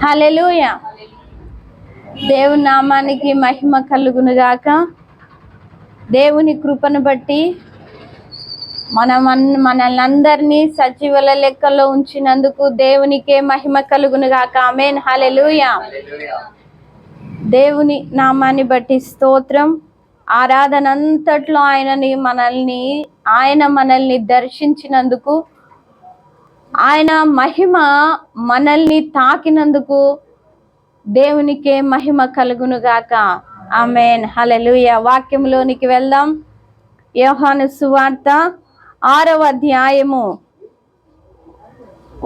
హల్లెలూయా. దేవుని నామానికి మహిమ కలుగును గాక. దేవుని కృపను బట్టి మనల్ని అందరినీ సజీవుల లెక్కలో ఉంచినందుకు దేవునికే మహిమ కలుగును గాక. ఆమేన్. హల్లెలూయా. దేవుని నామాన్ని బట్టి స్తోత్రం. ఆరాధన అంతట్లో ఆయన మనల్ని దర్శించినందుకు, ఆయన మహిమ మనల్ని తాకినందుకు దేవునికే మహిమ కలుగును గాక. ఆమేన్. హల్లెలూయా. వాక్యంలోనికి వెళ్దాం. యోహాను సువార్త 6వ అధ్యాయము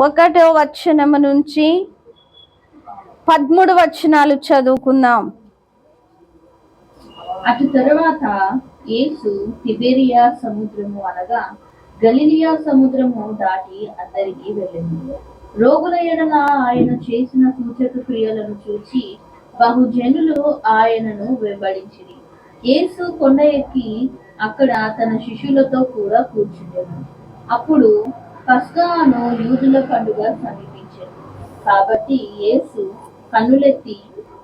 1వ వచనము నుంచి 13 వచనాలు చదువుకుందాం. అటు తరువాత యేసు తిబెరియా సముద్రము అనగా గలిలియా సముద్రము దాటి అందరికి వెళ్ళింది. రోగుల ఎడల ఆయన చేసిన సూచక క్రియలను చూచి బహుజనులు ఆయనను వెంబడించిరి. యేసు కొండ ఎక్కి అక్కడ తన శిష్యులతో కూడా కూర్చుండెను. అప్పుడు పస్కాను యూదుల పండుగ సమీపించెను. కాబట్టి యేసు కన్నులెత్తి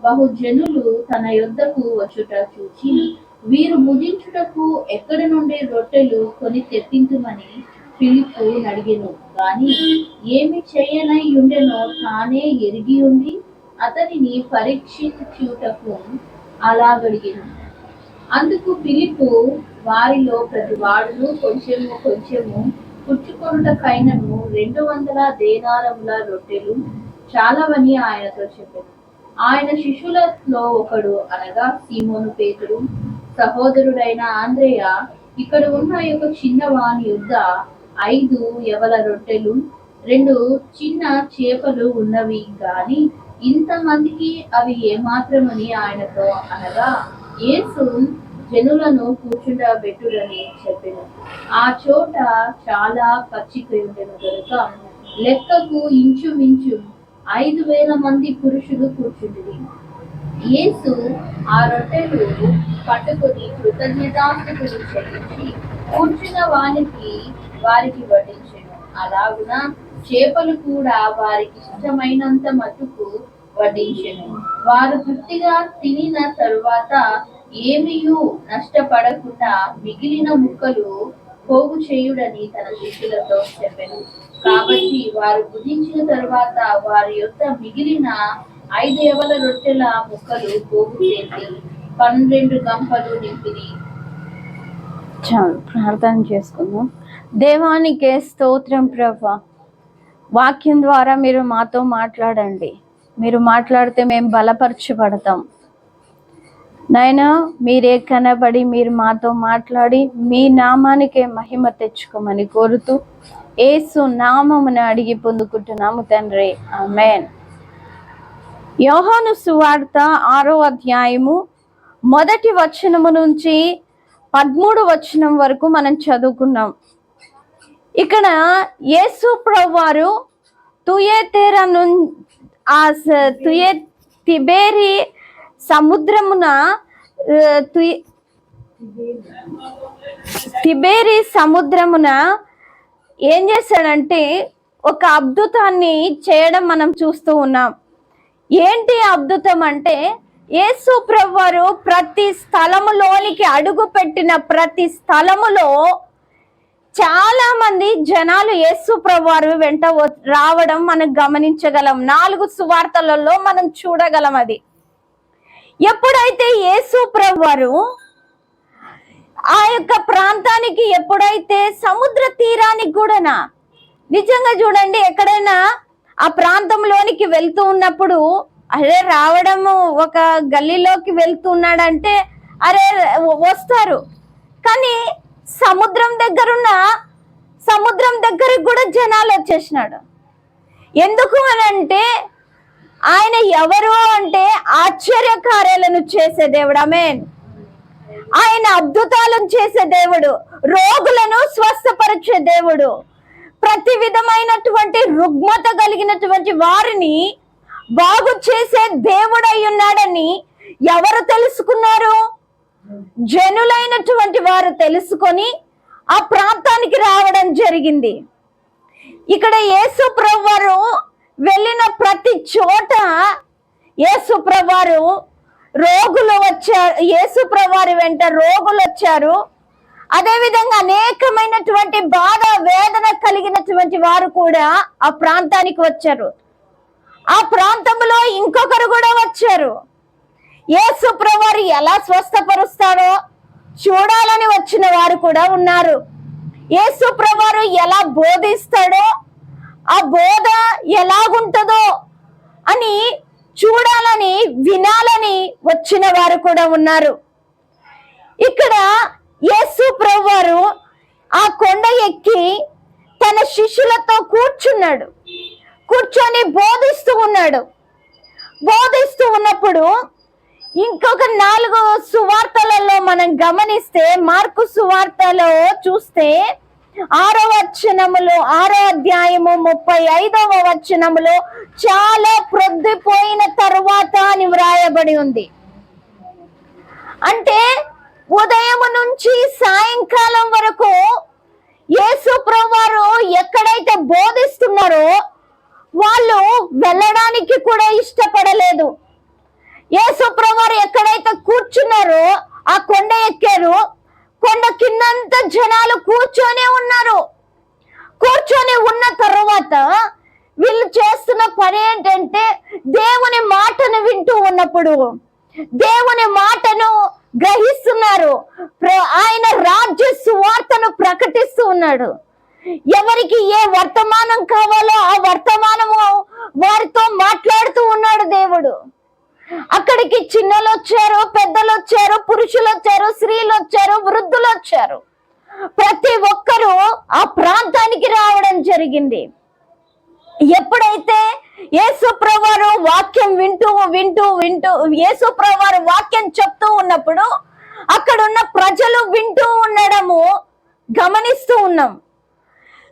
బహుజనులు తన యొద్దకు వచ్చుట చూచి, వీరు భుజించుటకు ఎక్కడి నుండి రొట్టెలు కొని తెప్పించుమని ఫిలిప్పు అడిగెను. గాని ఏమి చేయనై ఉండెనో తానే ఎరిగి ఉండి అతనిని పరీక్షించుటకు అలాగడిగెను. అందుకు ఫిలిప్పు, వారిలో ప్రతి వాడును కొంచెము కొంచెము పుచ్చుకొనుటకైనను 200 దేనారముల రొట్టెలు చాలవని ఆయనతో చెప్పెను. ఆయన శిష్యులలో ఒకడు అనగా సీమోను పేతురు సహోదరుడైన ఆంద్రేయ ఇక్కడ ఉన్న ఒక చిన్నవాని యొద్ద 5 యవల రొట్టెలు 2 చిన్న చేపలు ఉన్నవి గాని ఇంతమందికి అవి ఏమాత్రమని ఆయనతో అనగా, యేసు జనులను కూర్చుండబెట్టుడని చెప్పెను. ఆ చోట చాలా పచ్చిక ఉండెను గనుక లెక్కకు ఇంచుమించు 5,000 మంది పురుషులు కూర్చుండిరి. యేసు ఆ రొట్టెలు పట్టుకొని కృతజ్ఞతాస్తుతులు చెల్లించి కూర్చున్న వారికి వడ్డించెను. అలాగున చేపలు కూడా వారికి ఇష్టమైనంత మట్టుకు వడ్డించెను. వారు తృప్తిగా తినిన తరువాత ఏమీయూ నష్టపడకుండా మిగిలిన ముక్కలు పోగు చేయుడని తన శిష్యులతో చెప్పెను. కాబట్టి వారు భుజించిన తరువాత వారి యొద్ద మిగిలిన 5 యవల రొట్టెల ముక్కలు పోగు చేసి 12 గంపలు నింపిరి. ప్రార్థన చేసుకుందాం. దేవానికే స్తోత్రం ప్రభా. వాక్యం ద్వారా మీరు మాతో మాట్లాడండి. మీరు మాట్లాడితే మేము బలపరచబడతాం. నాయనా, మీరే కనబడి మీరు మాతో మాట్లాడి మీ నామానికే మహిమ తెచ్చుకోమని కోరుతూ యేసు నామమున అడిగి పొందుకుంటున్నాము తండ్రి. ఆమేన్. యోహాను సువార్త 6వ అధ్యాయము 1వ వచనము నుంచి 13వ వచనం వరకు మనం చదువుకున్నాం. ఇక్కడ యేసు ప్రభువారు తిబెరి సముద్రమున ఏం చేశాడంటే ఒక అద్భుతాన్ని చేయడం మనం చూస్తూ ఉన్నాం. ఏంటి అద్భుతం అంటే, యేసు ప్రభువారు ప్రతి స్థలములోనికి అడుగు పెట్టిన ప్రతి స్థలములో చాలా మంది జనాలు యేసు ప్రభువారు వెంట రావడం మనం గమనించగలం. 4 సువార్తలలో మనం చూడగలం. అది ఎప్పుడైతే యేసు ప్రభువారు ఆ యొక్క ప్రాంతానికి, ఎప్పుడైతే సముద్ర తీరానికి కూడా, నిజంగా చూడండి, ఎక్కడైనా ఆ ప్రాంతంలోనికి వెళ్తూ ఉన్నప్పుడు అరే రావడము, ఒక గల్లీలోకి వెళ్తున్నాడంటే అరే వస్తారు. కానీ సముద్రం దగ్గరికి కూడా జనాలు వచ్చేసినాడు. ఎందుకు అనంటే ఆయన ఎవరు అంటే ఆశ్చర్య కార్యాలను చేసే దేవుడు. ఆమేన్. ఆయన అద్భుతాలను చేసే దేవుడు, రోగులను స్వస్థపరిచే దేవుడు, ప్రతి విధమైనటువంటి రుగ్మత కలిగినటువంటి వారిని బాగు చేసే దేవుడై ఉన్నాడని ఎవరు తెలుసుకున్నారు? జనులైనటువంటి వారు తెలుసుకొని ఆ ప్రాంతానికి రావడం జరిగింది. ఇక్కడ యేసు ప్రభువారు వెళ్ళిన ప్రతి చోట యేసుప్రభువారు రోగులు వచ్చారు, యేసుప్రభువారి వెంట రోగులు వచ్చారు. అదేవిధంగా అనేకమైనటువంటి బాధ వేదన కలిగినటువంటి వారు కూడా ఆ ప్రాంతానికి వచ్చారు. ఆ ప్రాంతంలో ఇంకొకరు కూడా వచ్చారు. యేసుప్రభువారు ఎలా స్వస్థపరుస్తాడో చూడాలని వచ్చిన వారు కూడా ఉన్నారు. యేసుప్రభువారు ఎలా బోధిస్తాడో, ఆ బోధ ఎలాగుంటుందో అని చూడాలని వినాలని వచ్చిన వారు కూడా ఉన్నారు. ఇక్కడ యేసుప్రభువారు ఆ కొండ ఎక్కి తన శిష్యులతో కూర్చొని బోధిస్తూ ఉన్నాడు. బోధిస్తూ ఉన్నప్పుడు ఇంకొక 4 సువార్తలలో మనం గమనిస్తే, మార్కు సువార్తలో చూస్తే 6వ అధ్యాయము 35వ వచనములో చాలా ప్రొద్దుపోయిన తరువాత అని వ్రాయబడి ఉంది. అంటే ఉదయం నుంచి సాయంకాలం వరకు యేసుప్రభువారు ఎక్కడైతే బోధిస్తున్నారో వాళ్ళు వెళ్ళడానికి కూడా ఇష్టపడలేదు. యేసుప్రభువారు ఎక్కడైతే కూర్చున్నారో ఆ కొండ ఎక్కారు. కొండ కిందంత జనాలు కూర్చొని ఉన్నారు. కూర్చొని ఉన్న తర్వాత వీళ్ళు చేస్తున్న పని ఏంటంటే, దేవుని మాటను వింటూ ఉన్నప్పుడు దేవుని మాటను గ్రహిస్తున్నారు. ఆయన రాజ్య సువార్తను ప్రకటిస్తూ ఉన్నాడు. ఎవరికి ఏ వర్తమానం కావాలో ఆ వర్తమానము వారితో మాట్లాడుతూ ఉన్నాడు దేవుడు. అక్కడికి చిన్నలు వచ్చారు, పెద్దలు వచ్చారు, పురుషులు వచ్చారు, స్త్రీలు వచ్చారు, వృద్ధులు వచ్చారు. ప్రతి ఒక్కరూ ఆ ప్రాంతానికి రావడం జరిగింది. ఎప్పుడైతే యేసుప్రభువారు వాక్యం వింటూ యేసుప్రభువారు వాక్యం చెప్తూ ఉన్నప్పుడు అక్కడ ఉన్న ప్రజలు వింటూ ఉండడము గమనిస్తూ ఉన్నాం.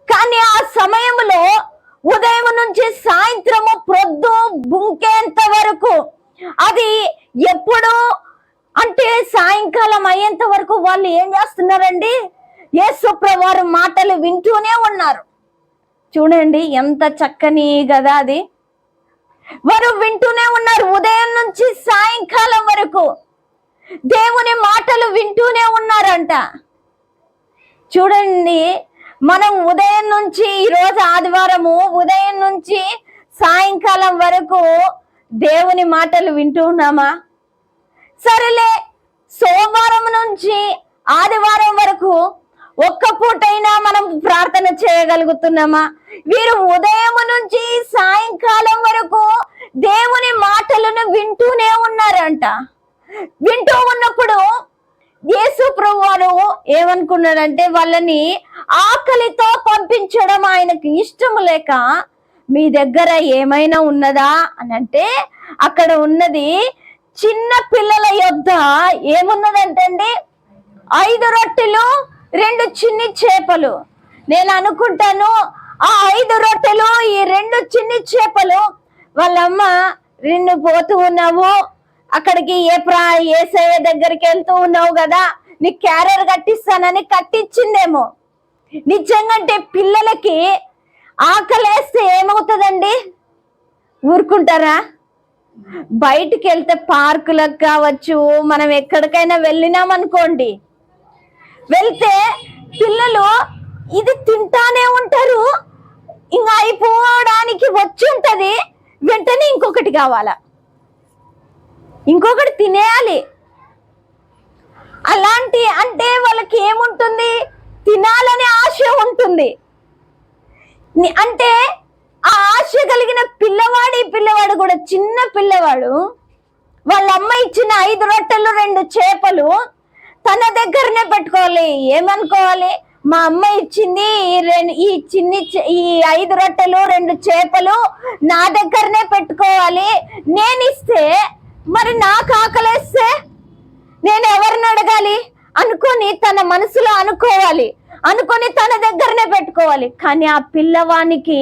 కానీ ఆ సమయంలో ఉదయం నుంచి సాయంత్రము ప్రొద్దు బుంకేంత వరకు, అది ఎప్పుడు అంటే సాయంకాలం అయ్యేంత వరకు వాళ్ళు ఏం చేస్తున్నారండి? యేసుప్రభువారు మాటలు వింటూనే ఉన్నారు. చూడండి ఎంత చక్కని కదా అది. వారు వింటూనే ఉన్నారు. ఉదయం నుంచి సాయంకాలం వరకు దేవుని మాటలు వింటూనే ఉన్నారంట. చూడండి, మనం ఉదయం నుంచి, ఈరోజు ఆదివారము, ఉదయం నుంచి సాయంకాలం వరకు దేవుని మాటలు వింటూ ఉన్నామా? సరేలే, సోమవారం నుంచి ఆదివారం వరకు ఒక్క పూటైనా మనం ప్రార్థన చేయగలుగుతున్నామా? వీరు ఉదయం నుంచి సాయంకాలం వరకు దేవుని మాటలను వింటూనే ఉన్నారంట. వింటూ ఉన్నప్పుడు యేసుప్రభువారు ఏమనుకున్నాడంటే, వాళ్ళని ఆకలితో పంపించడం ఆయనకు ఇష్టము లేక, మీ దగ్గర ఏమైనా ఉన్నదా అని అంటే, అక్కడ ఉన్నది చిన్న పిల్లల యొద్ద ఏమున్నదంటే అండి, 5 రొట్టెలు 2 చిన్ని చేపలు. నేను అనుకుంటాను ఆ 5 రొట్టెలు ఈ 2 చిన్ని చేపలు వాళ్ళమ్మ, 2 పోతూ ఉన్నావు అక్కడికి, ఏసయ్య దగ్గరికి వెళ్తూ ఉన్నావు కదా, నీ క్యారియర్ కట్టిస్తానని కట్టించిందేమో. నిజంగంటే పిల్లలకి ఆకలేస్తే ఏమవుతుందండి? ఊరుకుంటారా? బయటికి వెళ్తే పార్కులకు కావచ్చు, మనం ఎక్కడికైనా వెళ్ళినామనుకోండి, వెళ్తే పిల్లలు ఇది తింటానే ఉంటారు. ఇంకా అయిపోవడానికి వచ్చి ఉంటది, వెంటనే ఇంకొకటి కావాలా, ఇంకొకటి తినేయాలి. అలాంటి అంటే వాళ్ళకి ఏముంటుంది? తినాలనే ఆశ ఉంటుంది. అంటే ఆ ఆశ కలిగిన పిల్లవాడు కూడా, చిన్న పిల్లవాడు, వాళ్ళ అమ్మ ఇచ్చిన 5 రొట్టెలు 2 చేపలు తన దగ్గరనే పెట్టుకోవాలి. ఏమనుకోవాలి? మా అమ్మ ఇచ్చింది ఈ 5 రొట్టెలు 2 చేపలు నా దగ్గరనే పెట్టుకోవాలి. నేను ఇస్తే మరి నాకు ఆకలేస్తే నేను ఎవరిని అడగాలి అనుకొని తన మనసులో అనుకొని తన దగ్గరనే పెట్టుకోవాలి. కానీ ఆ పిల్లవానికి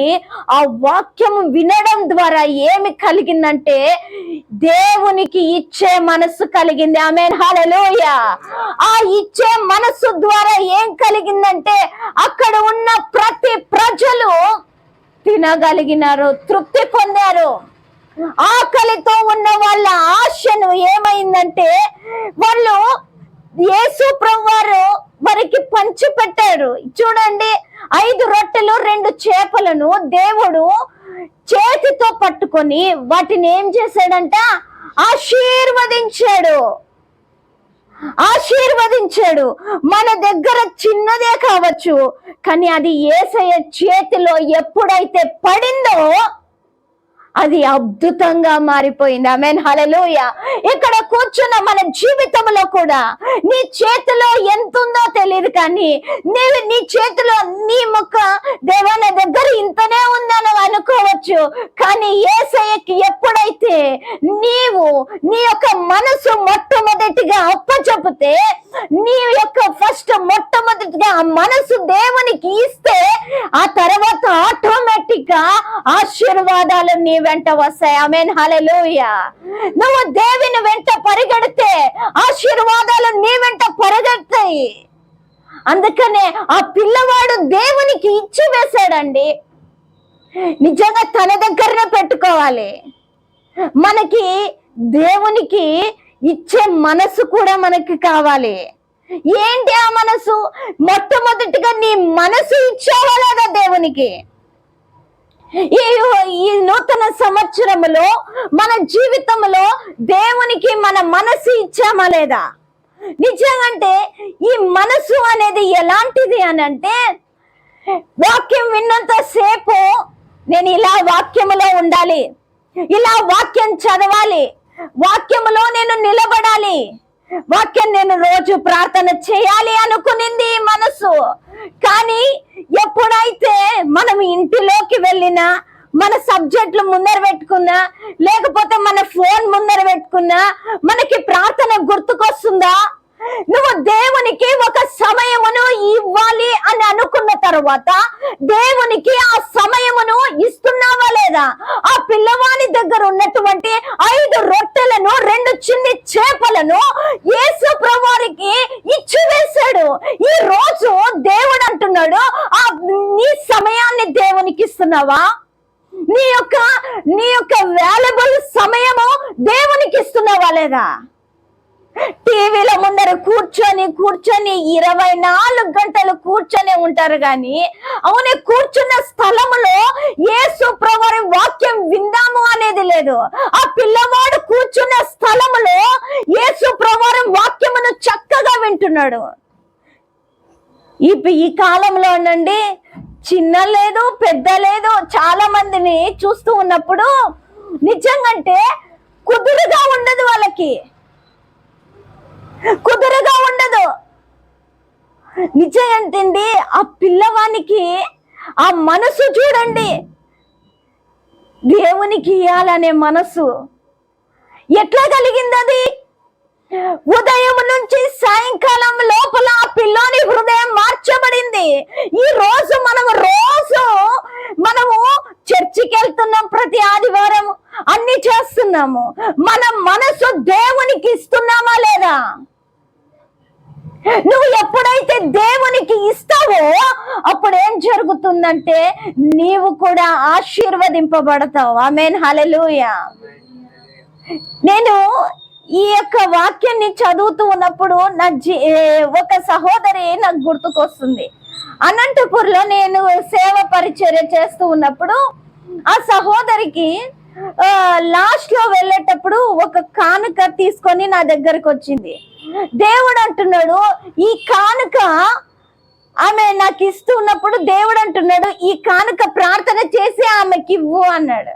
ఆ వాక్యం వినడం ద్వారా ఏమి కలిగిందంటే, దేవునికి ఇచ్చే మనస్సు కలిగింది. ఆమేన్, హల్లెలూయా. ఆ ఇచ్చే మనస్సు ద్వారా ఏం కలిగిందంటే, అక్కడ ఉన్న ప్రతి ప్రజలు తినగలిగినారు, తృప్తి పొందారు. ఆకలితో ఉన్న వాళ్ళ ఆశను ఏమైందంటే వాళ్ళు యేసు ప్రభువారు వారికి పంచి పెట్టారు. చూడండి, 5 రొట్టెలు 2 చేపలను దేవుడు చేతితో పట్టుకొని వాటిని ఏం చేశాడంట? ఆశీర్వదించాడు. మన దగ్గర చిన్నదే కావచ్చు, కానీ అది యేసయ్య చేతిలో ఎప్పుడైతే పడిందో అది అద్భుతంగా మారిపోయింది. ఆమేన్, హల్లెలూయా. ఇక్కడ కూర్చున్న మన జీవితంలో కూడా నీ చేతిలో ఎంత ఉందో తెలియదు, కానీ నీ చేతిలో నీ ముక్క దేవా నా దగ్గర ఇంతనే ఉందని అనుకోవచ్చు, కానీ యేసయ్యకి ఎప్పుడైతే నీవు నీ యొక్క మనసు మొట్టమొదటిగా అప్పచెప్పితే, నీ యొక్క మొట్టమొదటిగా ఆ మనసు దేవునికి ఇస్తే, ఆ తర్వాత ఆటోమేటిక్ గా ఆశీర్వాదాలు నీ వెంట వస్తాయి. ఆమేన్, హల్లెలూయా. నువ్వు దేవుని వెంట పరిగెడితే ఆశీర్వాదాలు నీ వెంట పరిగెడతాయి. అందుకనే ఆ పిల్లవాడు దేవునికి ఇచ్చి వేశాడండి. నిజంగా తన దగ్గరనే పెట్టుకోవాలి. మనకి దేవునికి ఇచ్చే మనసు కూడా మనకి కావాలి. ఏంటి ఆ మనసు? మొట్టమొదటిగా నీ మనసు ఇచ్చావా లేదా దేవునికి? ఈ నూతన సంవత్సరములో మన జీవితంలో దేవునికి మన మనసు ఇచ్చామా లేదా? నిజంగా ఈ మనసు అనేది ఎలాంటిది అని అంటే, వాక్యం విన్నంత సేపు నేను ఇలా వాక్యములో ఉండాలి, ఇలా వాక్యం చదవాలి, వాక్యములో నేను నిలబడాలి, వాక్యం నేను రోజు ప్రార్థన చేయాలి అనుకునింది మనసు. కానీ ఎప్పుడైతే మనం ఇంటిలోకి వెళ్ళినా, మన సబ్జెక్టులు ముందర పెట్టుకున్నా, లేకపోతే మన ఫోన్ ముందర పెట్టుకున్నా, మనకి ప్రార్థన గుర్తుకొస్తుందా? నువ్వు దేవునికి ఒక సమయమును ఇవ్వాలి అని అనుకున్న తర్వాత దేవునికి ఆ సమయమును ఇస్తున్నావా లేదా? ఆ పిల్లవాని దగ్గర ఉన్నటువంటి 5 రొట్టెలను 2 చిన్ని చేపలను యేసు ప్రభువారికి ఇచ్చి వేశాడు. ఈ రోజు దేవుడు అంటున్నాడు, ఆ నీ సమయాన్ని దేవునికి ఇస్తున్నావా? నీ యొక్క వాల్యుబుల్ సమయము దేవునికి ఇస్తున్నావా లేదా? టీవీల ముందర కూర్చొని 24 గంటలు కూర్చొని ఉంటారు, కానీ అవునే కూర్చున్న స్థలములో యేసు ప్రభువారి వాక్యం విందాము అనేది లేదు. ఆ పిల్లవాడు కూర్చున్న స్థలములో యేసు ప్రభువారి వాక్యమును చక్కగా వింటున్నాడు. ఈ కాలంలో నుండి చిన్న లేదు పెద్ద లేదు, చాలా మందిని చూస్తూ ఉన్నప్పుడు నిజంగా కుదురుగా ఉండదు, వాళ్ళకి కుదురుగా ఉండదు. నిజంగా ఆ పిల్లవానికి ఆ మనసు చూడండి, దేవునికి ఇయ్యాలనే మనసు ఎట్లా కలిగింది? అది ఉదయం నుంచి సాయంకాలం లోపల ఆ పిల్లోని హృదయం మార్చబడింది. ఈ రోజు మనము చర్చికి వెళ్తున్నాం, ప్రతి ఆదివారం అన్ని చేస్తున్నాము. మన మనసు దేవునికి ఇస్తున్నామా లేదా? నువ్వు ఎప్పుడైతే దేవునికి ఇస్తావో అప్పుడు ఏం జరుగుతుందంటే నీవు కూడా ఆశీర్వదింపబడతావు. ఆమేన్, హల్లెలూయా. నేను ఈ యొక్క వాక్యాన్ని చదువుతూ ఉన్నప్పుడు ఒక సహోదరి నాకు గుర్తుకొస్తుంది. అనంతపూర్లో నేను సేవ పరిచర్య చేస్తూ ఉన్నప్పుడు ఆ సహోదరికి లాస్ట్ లో వెళ్ళేటప్పుడు ఒక కానుక తీసుకొని నా దగ్గరకు వచ్చింది. దేవుడు అంటున్నాడు, ఈ కానుక ఆమె నాకు ఇస్తున్నప్పుడు దేవుడు అంటున్నాడు, ఈ కానుక ప్రార్థన చేసి ఆమెకి ఇవ్వు అన్నాడు.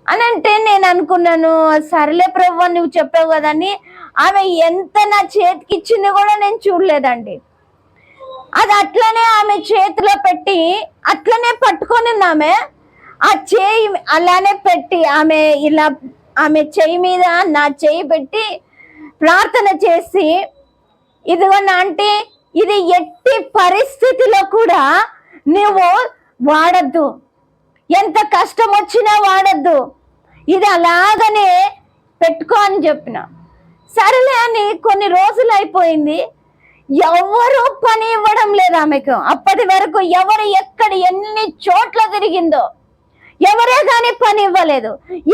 అని అంటే నేను అనుకున్నాను, సరేలే ప్రభువా నువ్వు చెప్పావు కదని. ఆమె ఎంత నా చేతికి ఇచ్చింది కూడా నేను చూడలేదండి. అది అట్లనే ఆమె చేతిలో పెట్టి అట్లనే పట్టుకొని ఆమె ఆ చేయి అలానే పెట్టి ఆమె చేయి మీద నా చేయి పెట్టి ప్రార్థన చేసి, ఇదిగో అంటే ఇది ఎట్టి పరిస్థితిలో కూడా నువ్వు వాడద్దు, ఎంత కష్టం వచ్చినా వాడద్దు, ఇది అలాగనే పెట్టుకో అని చెప్పిన. సరేలే అని కొన్ని రోజులు అయిపోయింది. ఎవరు పని ఇవ్వడం లేదు ఆమెకు. అప్పటి వరకు ఎవరు ఎక్కడ ఎన్ని చోట్ల తిరిగిందో ఎవరే గాని పని ఇవ్వలేదు.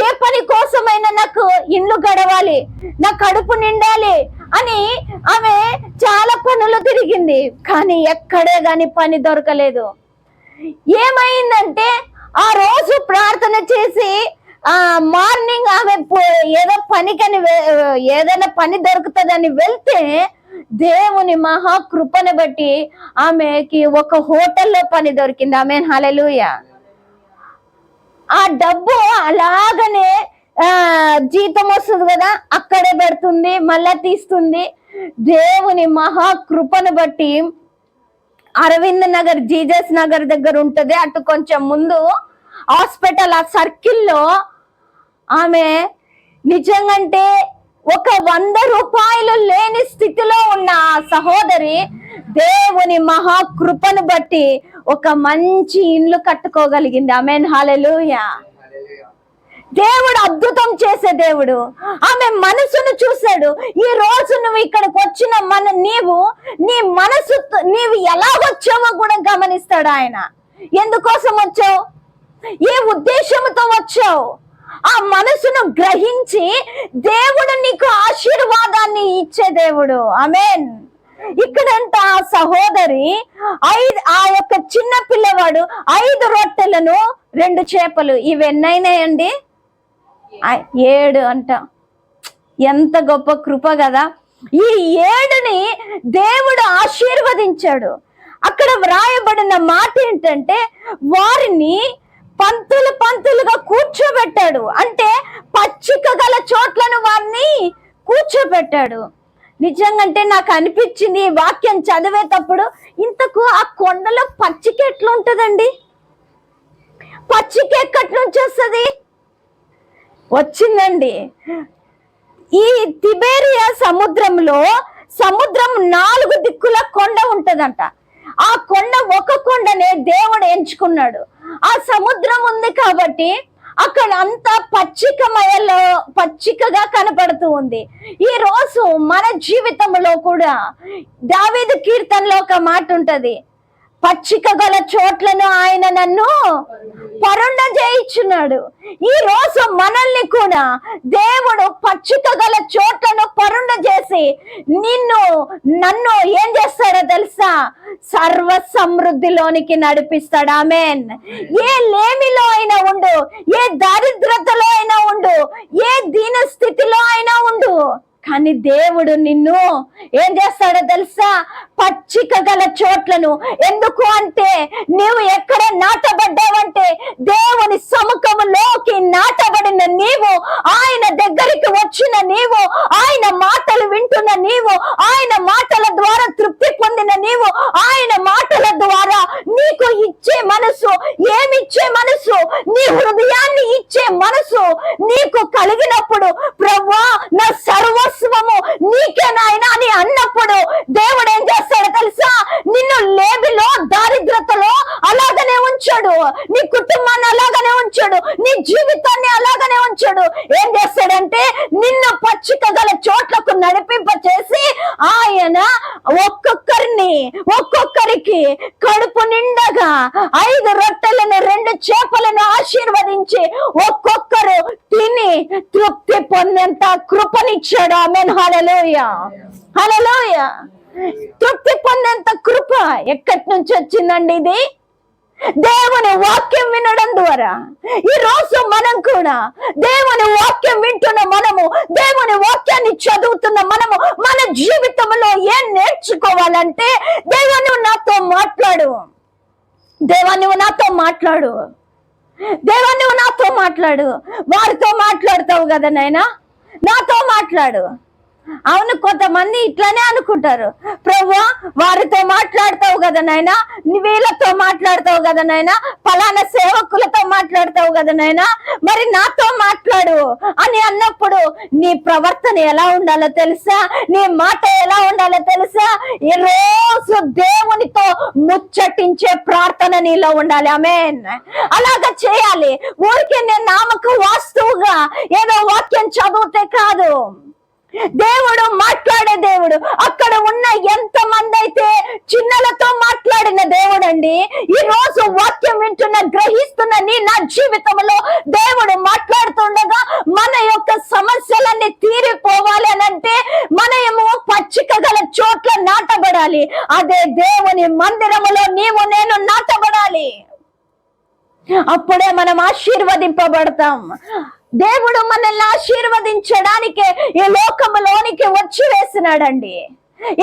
ఏ పని కోసమైనా నాకు ఇండ్లు గడవాలి, నా కడుపు నిండాలి అని ఆమె చాలా పనులు తిరిగింది, కానీ ఎక్కడే గాని పని దొరకలేదు. ఏమైందంటే ఆ రోజు ప్రార్థన చేసి మార్నింగ్ ఆమె ఏదో పనికని ఏదైనా పని దొరుకుతుందని వెళ్తే దేవుని మహాకృపను బట్టి ఆమెకి ఒక హోటల్లో పని దొరికింది. Amen hallelujah. ఆ డబ్బు అలాగనే జీతం వస్తుంది కదా, అక్కడే పెడుతుంది, మళ్ళా తీస్తుంది. దేవుని మహాకృపను బట్టి అరవింద్ నగర్, జీజస్ నగర్ దగ్గర ఉంటది, అటు కొంచెం ముందు హాస్పిటల్, ఆ సర్కిల్లో ఆమె నిజంగంటే ఒక 100 రూపాయలు లేని స్థితిలో ఉన్న ఆ సహోదరి దేవుని మహాకృపను బట్టి ఒక మంచి ఇల్లు కట్టుకోగలిగింది. Amen hallelujah. దేవుడు అద్భుతం చేసే దేవుడు. ఆమె మనసును చూశాడు. ఈ రోజు నువ్వు ఇక్కడికి వచ్చిన నీ మనసు నీవు ఎలా వచ్చావో కూడా గమనిస్తాడు ఆయన. ఎందుకోసం వచ్చావు, ఏ ఉద్దేశంతో వచ్చావు, ఆ మనసును గ్రహించి దేవుడు నీకు ఆశీర్వాదాన్ని ఇచ్చే దేవుడు. ఆమేన్. ఇక్కడంట ఆ సహోదరి ఆ యొక్క చిన్న పిల్లవాడు 5 రొట్టెలను 2 చేపలు, ఇవి ఎన్నైనాయండి? 7 అంట. ఎంత గొప్ప కృప కదా. ఈ 7ని దేవుడు ఆశీర్వదించాడు. అక్కడ వ్రాయబడిన మాట ఏంటంటే వారిని పంతులుగా కూర్చోబెట్టాడు. అంటే పచ్చిక గల చోట్లను వారిని కూర్చోబెట్టాడు. నిజంగా నాకు అనిపించింది ఈ వాక్యం చదివేటప్పుడు, ఇంతకు ఆ కొండలో పచ్చిక ఎట్లుంటదండి? పచ్చిక ఎక్కడి నుంచి వస్తుంది? వచ్చిందండి. ఈ తిబేరియా సముద్రంలో సముద్రం 4 దిక్కుల కొండ ఉంటదంట. ఆ కొండ ఒక కొండనే దేవుడు ఎంచుకున్నాడు. ఆ సముద్రం ఉంది కాబట్టి అక్కడ అంతా పచ్చికగా కనపడుతూ ఉంది. ఈ రోజు మన జీవితంలో కూడా దావీదు కీర్తనలో ఒక మాట ఉంటది, పచ్చిక గల చోట్లను ఆయన నన్ను పరుండ చేయించున్నాడు. ఈ రోజు మనల్ని కూడా దేవుడు పచ్చిక గల చోట్లను పరుండ చేసి నన్ను ఏం చేస్తాడో తెలుసా? సర్వ సమృద్ధిలోనికి నడిపిస్తాడు. ఆమేన్. ఏ లేమిలో అయినా ఉండు, ఏ దారిద్రతలో అయినా ఉండు, ఏ దీన స్థితిలో అయినా ఉండు, కానీ దేవుడు నిన్ను ఏం చేస్తాడో తెలుసా? పచ్చిక గల చోట్లను. ఎందుకు అంటే నీవు ఎక్కడ నాటబడ్డావంటే దేవుని సముఖంలోకి నాటబడిన నీవు, ఆయన దగ్గరికి వచ్చిన నీవు, ఆయన మాటలు వింటున్న నీవు, ఆయన మాటల ద్వారా తృప్తి పొందిన నీవు, ఆయన మాటల ద్వారా నీకు ఇచ్చే మనసు, ఏమిచ్చే మనసు, నీ హృదయాన్ని ఇచ్చే మనసు నీకు కలిగినప్పుడు, ప్రభువా నా సర్వస్వము నీకే నాయనా అని అన్నప్పుడు దేవుడు ఏం చేస్తాడో తెలుసా? నిన్ను లేమిలో, దారిద్రతలో అలాగనే ఉంచాడు, నీ కుటుంబాన్ని అలాగనే ఉంచాడు, నీ జీవితాన్ని అలాగనే ఉంచాడు. ఏం చేస్తాడంటే నిన్ను పచ్చిక గల చోట్లకు నడిపింప చేసి ఆయన ఒక్కొక్కరికి కడుపు నిండగా 5 రొట్టెలను 2 చేపలను ఆశీర్వదించి ఒక్కొక్కరు తిని తృప్తి పొందేంత కృపనిచ్చాడు. ఆమేన్. హల్లెలూయా. హల్లెలూయా. తృప్తి పొందేంత కృప ఎక్కడి నుంచి వచ్చిందండి? ఇది దేవుని వాక్యం వినడం ద్వారా. ఈ రోజు మనం కూడా దేవుని వాక్యం వింటున్న మనము, దేవుని వాక్యాన్ని చదువుతున్న మనము, మన జీవితంలో ఏం నేర్చుకోవాలంటే, దేవా నువ్వు నాతో మాట్లాడు, దేవా నువ్వు నాతో మాట్లాడు, దేవా నువ్వు నాతో మాట్లాడు. వారితో మాట్లాడతావు కదా నాయనా, నాతో మాట్లాడు. అవును, కొంతమంది ఇట్లానే అనుకుంటారు, ప్రభువా వారితో మాట్లాడతావు కదా నాయనా, వీళ్ళతో మాట్లాడతావు కదా నాయనా, ఫలానా సేవకులతో మాట్లాడతావు కదా నాయనా, మరి నాతో మాట్లాడు అని అన్నప్పుడు నీ ప్రవర్తన ఎలా ఉండాలో తెలుసా? నీ మాట ఎలా ఉండాలో తెలుసా? ఈ రోజు దేవునితో ముచ్చటించే ప్రార్థన నీలో ఉండాలి. ఆమేన్. అలాగా చేయాలి. ఊరికే నేను నామక వాస్తువుగా ఏదో వాక్యం చదివితే కాదు. దేవుడు మాట్లాడే దేవుడు. అక్కడ ఉన్న ఎంత మంది అయితే చిన్నలతో మాట్లాడిన దేవుడు అండి, ఈ రోజు వాక్యం వింటున్న గ్రహిస్తున్న నా జీవితంలో దేవుడు మాట్లాడుతుండగా మన యొక్క సమస్యలన్నీ తీరిపోవాలి అనంటే మనము పచ్చిక గల చోట్ల నాటబడాలి. అదే దేవుని మందిరములో నీవు నేను నాటబడాలి. అప్పుడే మనం ఆశీర్వదింపబడతాం. దేవుడు మనల్ని ఆశీర్వదించడానికే ఈ లోకములోనికి వచ్చి వేసినాడండి.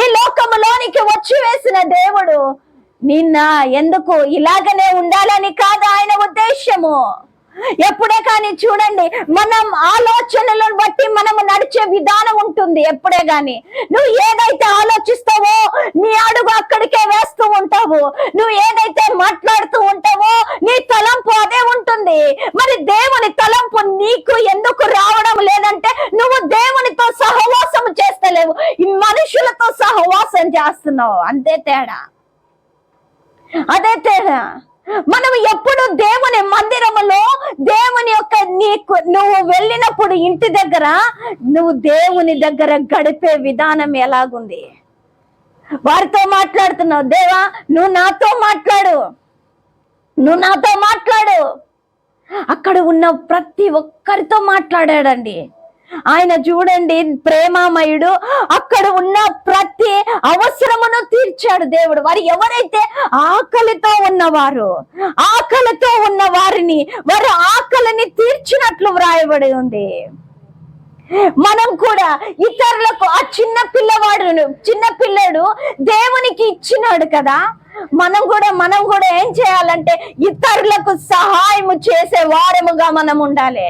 ఈ లోకములోనికి వచ్చి వేసిన దేవుడు నిన్న ఎందుకు ఇలాగనే ఉండాలని కాదు ఆయన ఉద్దేశము. ఎప్పుడే కానీ చూడండి, మనం ఆలోచనలను బట్టి మనము నడిచే విధానం ఉంటుంది. ఎప్పుడే గాని నువ్వు ఏదైతే ఆలోచిస్తావో నీ అడుగు అక్కడికే వేస్తూ ఉంటావు. నువ్వు ఏదైతే మాట్లాడుతూ ఉంటావో నీ తలంపు అదే ఉంటుంది. మరి దేవుని తలంపు నీకు ఎందుకు రావడం లేదంటే నువ్వు దేవునితో సహవాసం చేస్తలేవు, ఈ మనుషులతో సహవాసం చేస్తున్నావు. అంతే తేడా, అదే తేడా. మనం ఎప్పుడు దేవుని మందిరములో దేవుని యొక్క నువ్వు వెళ్ళినప్పుడు ఇంటి దగ్గర నువ్వు దేవుని దగ్గర గడిపే విధానం ఎలాగుంది? వారితో మాట్లాడుతున్నావు, దేవా నువ్వు నాతో మాట్లాడు, నువ్వు నాతో మాట్లాడు. అక్కడ ఉన్న ప్రతి ఒక్కరితో మాట్లాడాడండి ఆయన. చూడండి, ప్రేమామయుడు. అక్కడ ఉన్న ప్రతి అవసరమును తీర్చాడు దేవుడు. వారు ఎవరైతే ఆకలితో ఉన్నవారు, ఆకలితో ఉన్న వారిని వారు ఆకలిని తీర్చినట్లు వ్రాయబడి ఉంది. మనం కూడా ఇతరులకు, ఆ చిన్న పిల్లడు దేవునికి ఇచ్చినాడు కదా, మనం కూడా ఏం చేయాలంటే ఇతరులకు సహాయం చేసే వారముగా మనం ఉండాలి.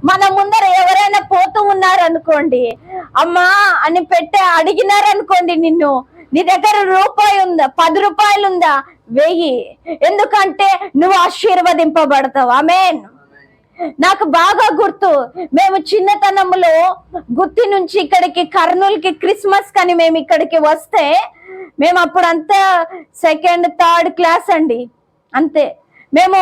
మన ముందర ఎవరైనా పోతూ ఉన్నారనుకోండి, అమ్మా అని అడిగినారనుకోండి, నీ దగ్గర రూపాయి ఉందా, 10 రూపాయలు ఉందా, వెయ్యి. ఎందుకంటే నువ్వు ఆశీర్వదింపబడతావు. ఆమేన్. నాకు బాగా గుర్తు, మేము చిన్నతనంలో గుత్తి నుంచి ఇక్కడికి కర్నూలుకి క్రిస్మస్ కని మేము ఇక్కడికి వస్తే, మేము అప్పుడంతా 2nd, 3rd క్లాస్ అండి, అంతే. మేము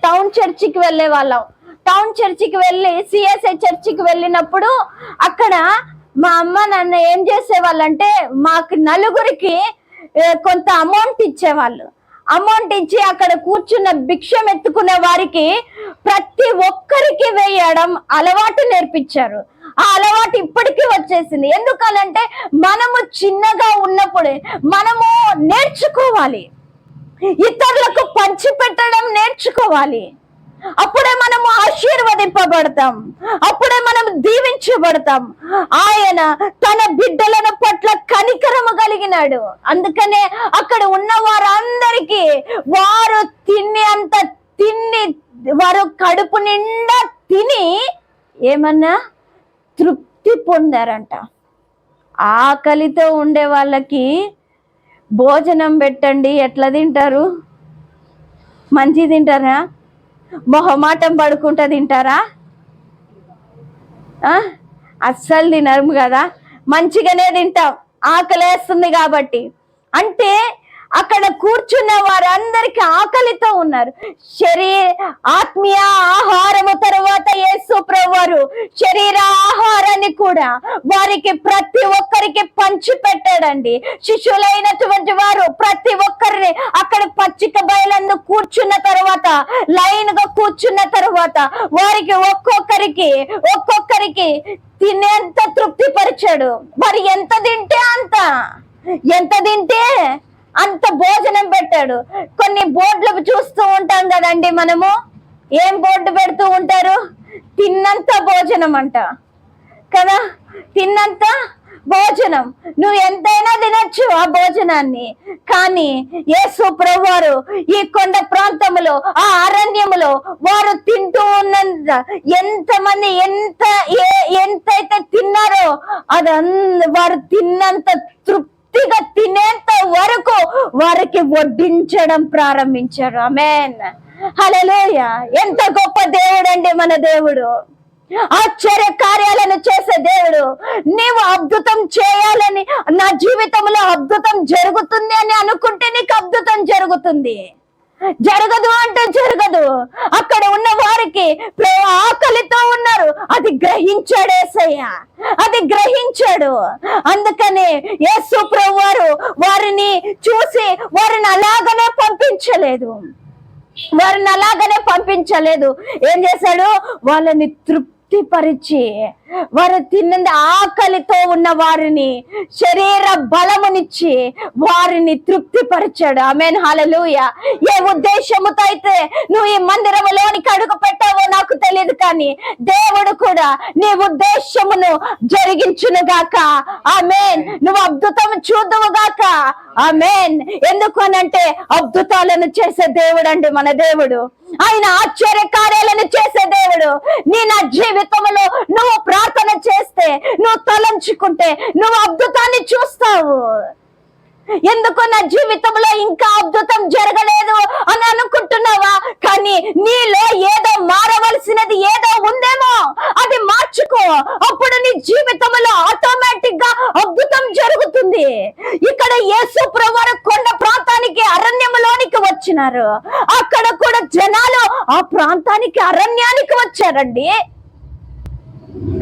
టౌన్ చర్చికి వెళ్ళే వాళ్ళం. టౌన్ చర్చికి వెళ్ళి సిఎస్ఐ చర్చికి వెళ్ళినప్పుడు అక్కడ మా అమ్మ నాన్న ఏం చేసేవాళ్ళంటే మాకు నలుగురికి కొంత అమౌంట్ ఇచ్చేవాళ్ళు. అమౌంట్ ఇచ్చి అక్కడ కూర్చున్న భిక్షం ఎత్తుకునే వారికి ప్రతి ఒక్కరికి వేయడం అలవాటు నేర్పించారు. ఆ అలవాటు ఇప్పటికీ వచ్చేసింది. ఎందుకనంటే మనము చిన్నగా ఉన్నప్పుడే మనము నేర్చుకోవాలి, ఇతరులకు పంచి పెట్టడం నేర్చుకోవాలి. అప్పుడే మనము ఆశీర్వదింపబడతాం, అప్పుడే మనం దీవించబడతాం. ఆయన తన బిడ్డల పట్ల కనికరము కలిగినాడు. అందుకనే అక్కడ ఉన్న వారందరికీ వారు తిని వారు కడుపు నిండా తిని ఏమన్నా తృప్తి పొందారంట. ఆకలితో ఉండే వాళ్ళకి భోజనం పెట్టండి, ఎట్లా తింటారు? మంచి తింటారా? మొహమాటం పడుకుంటా తింటారా? అస్సలు తినరు కదా, మంచిగానే తింటాం, ఆకలేస్తుంది కాబట్టి. అంటే అక్కడ కూర్చున్న వారందరికి ఆకలితో ఉన్నారు. ఆత్మీయ ఆహారము తర్వాత యేసు ప్రభువారు శరీర ఆహారాన్ని కూడా వారికి ప్రతి ఒక్కరికి పంచి పెట్టాడండి. శిష్యులైనటువంటి వారు ప్రతి ఒక్కరిని అక్కడ పచ్చిక బయలందు కూర్చున్న తర్వాత, లైన్ గా కూర్చున్న తర్వాత వారికి ఒక్కొక్కరికి తినేంత తృప్తి పరిచాడు. మరి ఎంత తింటే అంత భోజనం పెట్టాడు. కొన్ని బోర్డులు చూస్తూ ఉంటాం కదండి మనము, ఏం బోర్డు పెడుతూ ఉంటారు? తిన్నంత భోజనం అంట కదా, తిన్నంత భోజనం. నువ్వు ఎంతైనా తినొచ్చు ఆ భోజనాన్ని. కానీ యేసు ప్రభువారు ఈ కొండ ప్రాంతములో, ఆ అరణ్యములో వారు తింటూ ఉన్నంత ఎంతమంది ఎంతైతే తిన్నారో వారు తిన్నంత తృప్తిగా తినేంత వరకు వారికి వడ్డించడం ప్రారంభించారు. ఆమేన్, హల్లెలూయా. ఎంత గొప్ప దేవుడు అండి మన దేవుడు, ఆశ్చర్య కార్యాలను చేసే దేవుడు. నీవు అద్భుతం చేయాలని, నా జీవితంలో అద్భుతం జరుగుతుంది అని అనుకుంటే నీకు అద్భుతం జరుగుతుంది. జరగదు అంటే జరగదు. అక్కడ ఉన్న వారికి ఆకలితో ఉన్నారు, అది గ్రహి గ్రహించాడు యేసయ్య, అది గ్రహించాడు. అందుకనే యేసు ప్రభువారు వారిని చూసి వారిని అలాగనే పంపించలేదు. ఏం చేశాడు? వాళ్ళని తృప్తిపరిచి, వారు తిన్నది ఆకలితో ఉన్న వారిని శరీర బలమునిచ్చి వారిని తృప్తిపరిచాడు. ఆమేన్, హల్లెలూయా. ఏ ఉద్దేశముతో అయితే నువ్వు ఈ మందిరములోనికి అడుగు పెట్టావో నాకు తెలియదు, కానీ దేవుడు కూడా నీ ఉద్దేశమును జరిగించును గాక. ఆమేన్. నువ్వు అద్భుతం చూద్దువు గాక. ఆమేన్. ఎందుకు అనంటే అద్భుతాలను చేసే దేవుడు అండి మన దేవుడు. ఆయన ఆశ్చర్య కార్యాలను చేసే దేవుడు. నా జీవితంలో నువ్వు ప్రార్థన చేస్తే, నువ్వు తలంచుకుంటే నువ్వు అద్భుతాన్ని చూస్తావు. ఎందుకు నా జీవితంలో ఇంకా అద్భుతం జరగలేదు అని అనుకుంటున్నావా? కానీ నీలో ఏదో మారవలసినది ఏదో ఉందేమో, అది మార్చుకో. అప్పుడు నీ జీవితంలో ఆటోమేటిక్ గా అద్భుతం జరుగుతుంది. ఇక్కడ యేసు ప్రభువు కొండ ప్రాంతానికి అరణ్యంలోనికి వచ్చినారు. అక్కడ కూడా జనాలు ఆ ప్రాంతానికి అరణ్యానికి వచ్చారండి.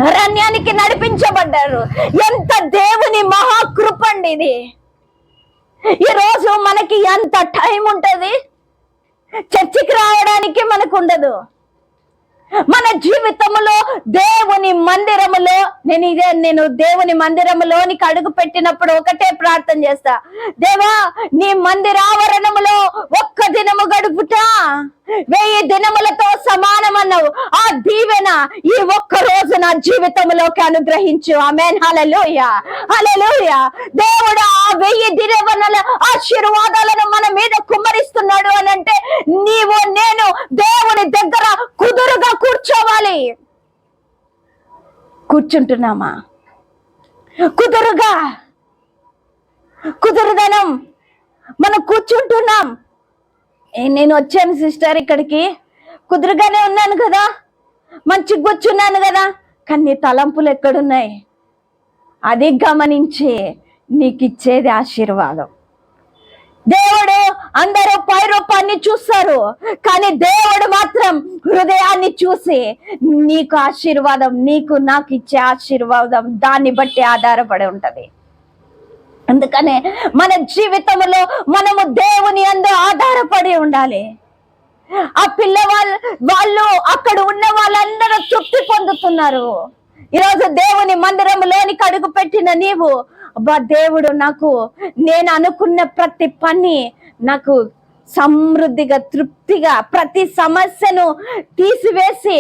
అరణ్యానికి నడిపించబడ్డారు. ఎంత దేవుని మహాకృప అండి ఇది. ఈ రోజు మనకి ఎంత టైం ఉంటది? చర్చికి రావడానికి మనకు ఉండదు. మన జీవితంలో దేవుని మందిరములో నేను దేవుని మందిరములోనికి అడుగు పెట్టినప్పుడు ఒకటే ప్రార్థన చేస్తా, దేవా నీ మందిరావరణములో ఒక్క దినము గడుపుట 1000 దినములతో సమానమన్నావు. ఆ దీవెన ఈ ఒక్క రోజు నా జీవితంలోకి అనుగ్రహించు. ఆమేన్, హల్లెలూయా, హల్లెలూయా. దేవుడు ఆ 1000 దినముల ఆశీర్వాదాలను మన మీద కుమ్మరిస్తున్నాడు అని అంటే నీవు నేను దేవుని దగ్గర కుదురుగా కూర్చోవాలి. కూర్చుంటున్నామా? కుదురుదనం మనం కూర్చుంటున్నాం. నేను వచ్చాను సిస్టర్ ఇక్కడికి, కుదురుగానే ఉన్నాను కదా, మంచి కూర్చున్నాను కదా, కానీ నీ తలంపులు ఎక్కడున్నాయి? అది గమనించి నీకు ఇచ్చేది ఆశీర్వాదం. దేవుడు అందరూ పై రూపాన్ని చూస్తారు, కానీ దేవుడు మాత్రం హృదయాన్ని చూసి నీకు ఆశీర్వాదం, నీకు నాకు ఇచ్చే ఆశీర్వాదం దాన్ని బట్టి ఆధారపడి ఉంటది. అందుకనే మన జీవితంలో మనము దేవుని యందు ఆధారపడి ఉండాలి. ఆ వాళ్ళు అక్కడ ఉన్న వాళ్ళందరూ తృప్తి పొందుతున్నారు. ఈరోజు దేవుని మందిరంలోనికి అడుగు పెట్టిన నీవు, అబ్బా దేవుడు నాకు నేను అనుకున్న ప్రతి పని నాకు సమృద్ధిగా తృప్తిగా ప్రతి సమస్యను తీసివేసి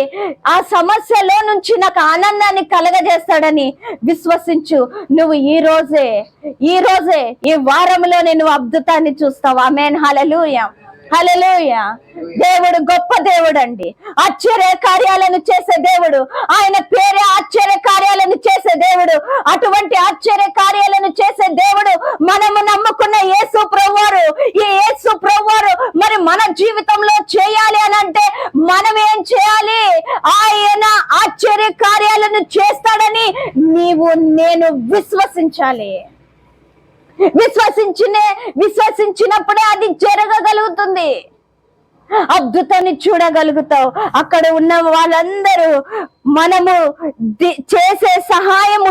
ఆ సమస్యలో నుంచి నాకు ఆనందాన్ని కలగజేస్తాడని విశ్వసించు. నువ్వు ఈ రోజే ఈ వారంలో నేను అద్భుతాన్ని చూస్తావు. ఆమేన్, హల్లెలూయా, హల్లెలూయా. దేవుడు గొప్ప దేవుడు అండి. ఆశ్చర్య కార్యాలను చేసే దేవుడు. ఆయన పేరే ఆశ్చర్య కార్యాలను చేసే దేవుడు. అటువంటి ఆశ్చర్య కార్యాలను చేసే దేవుడు మనము నమ్ముకున్న యేసు ప్రభువారు. ఈ యేసు ప్రభువారు మరి మన జీవితంలో చేయాలి అని అంటే మనం ఏం చేయాలి? ఆయన ఆశ్చర్య కార్యాలను చేస్తాడని నీవు నేను విశ్వసించాలి. విశ్వసించినప్పుడే అది జరగగలుగుతుంది. అద్భుతాన్ని చూడగలుగుతావు. అక్కడ ఉన్న వాళ్ళందరూ మనము చేసే సహాయము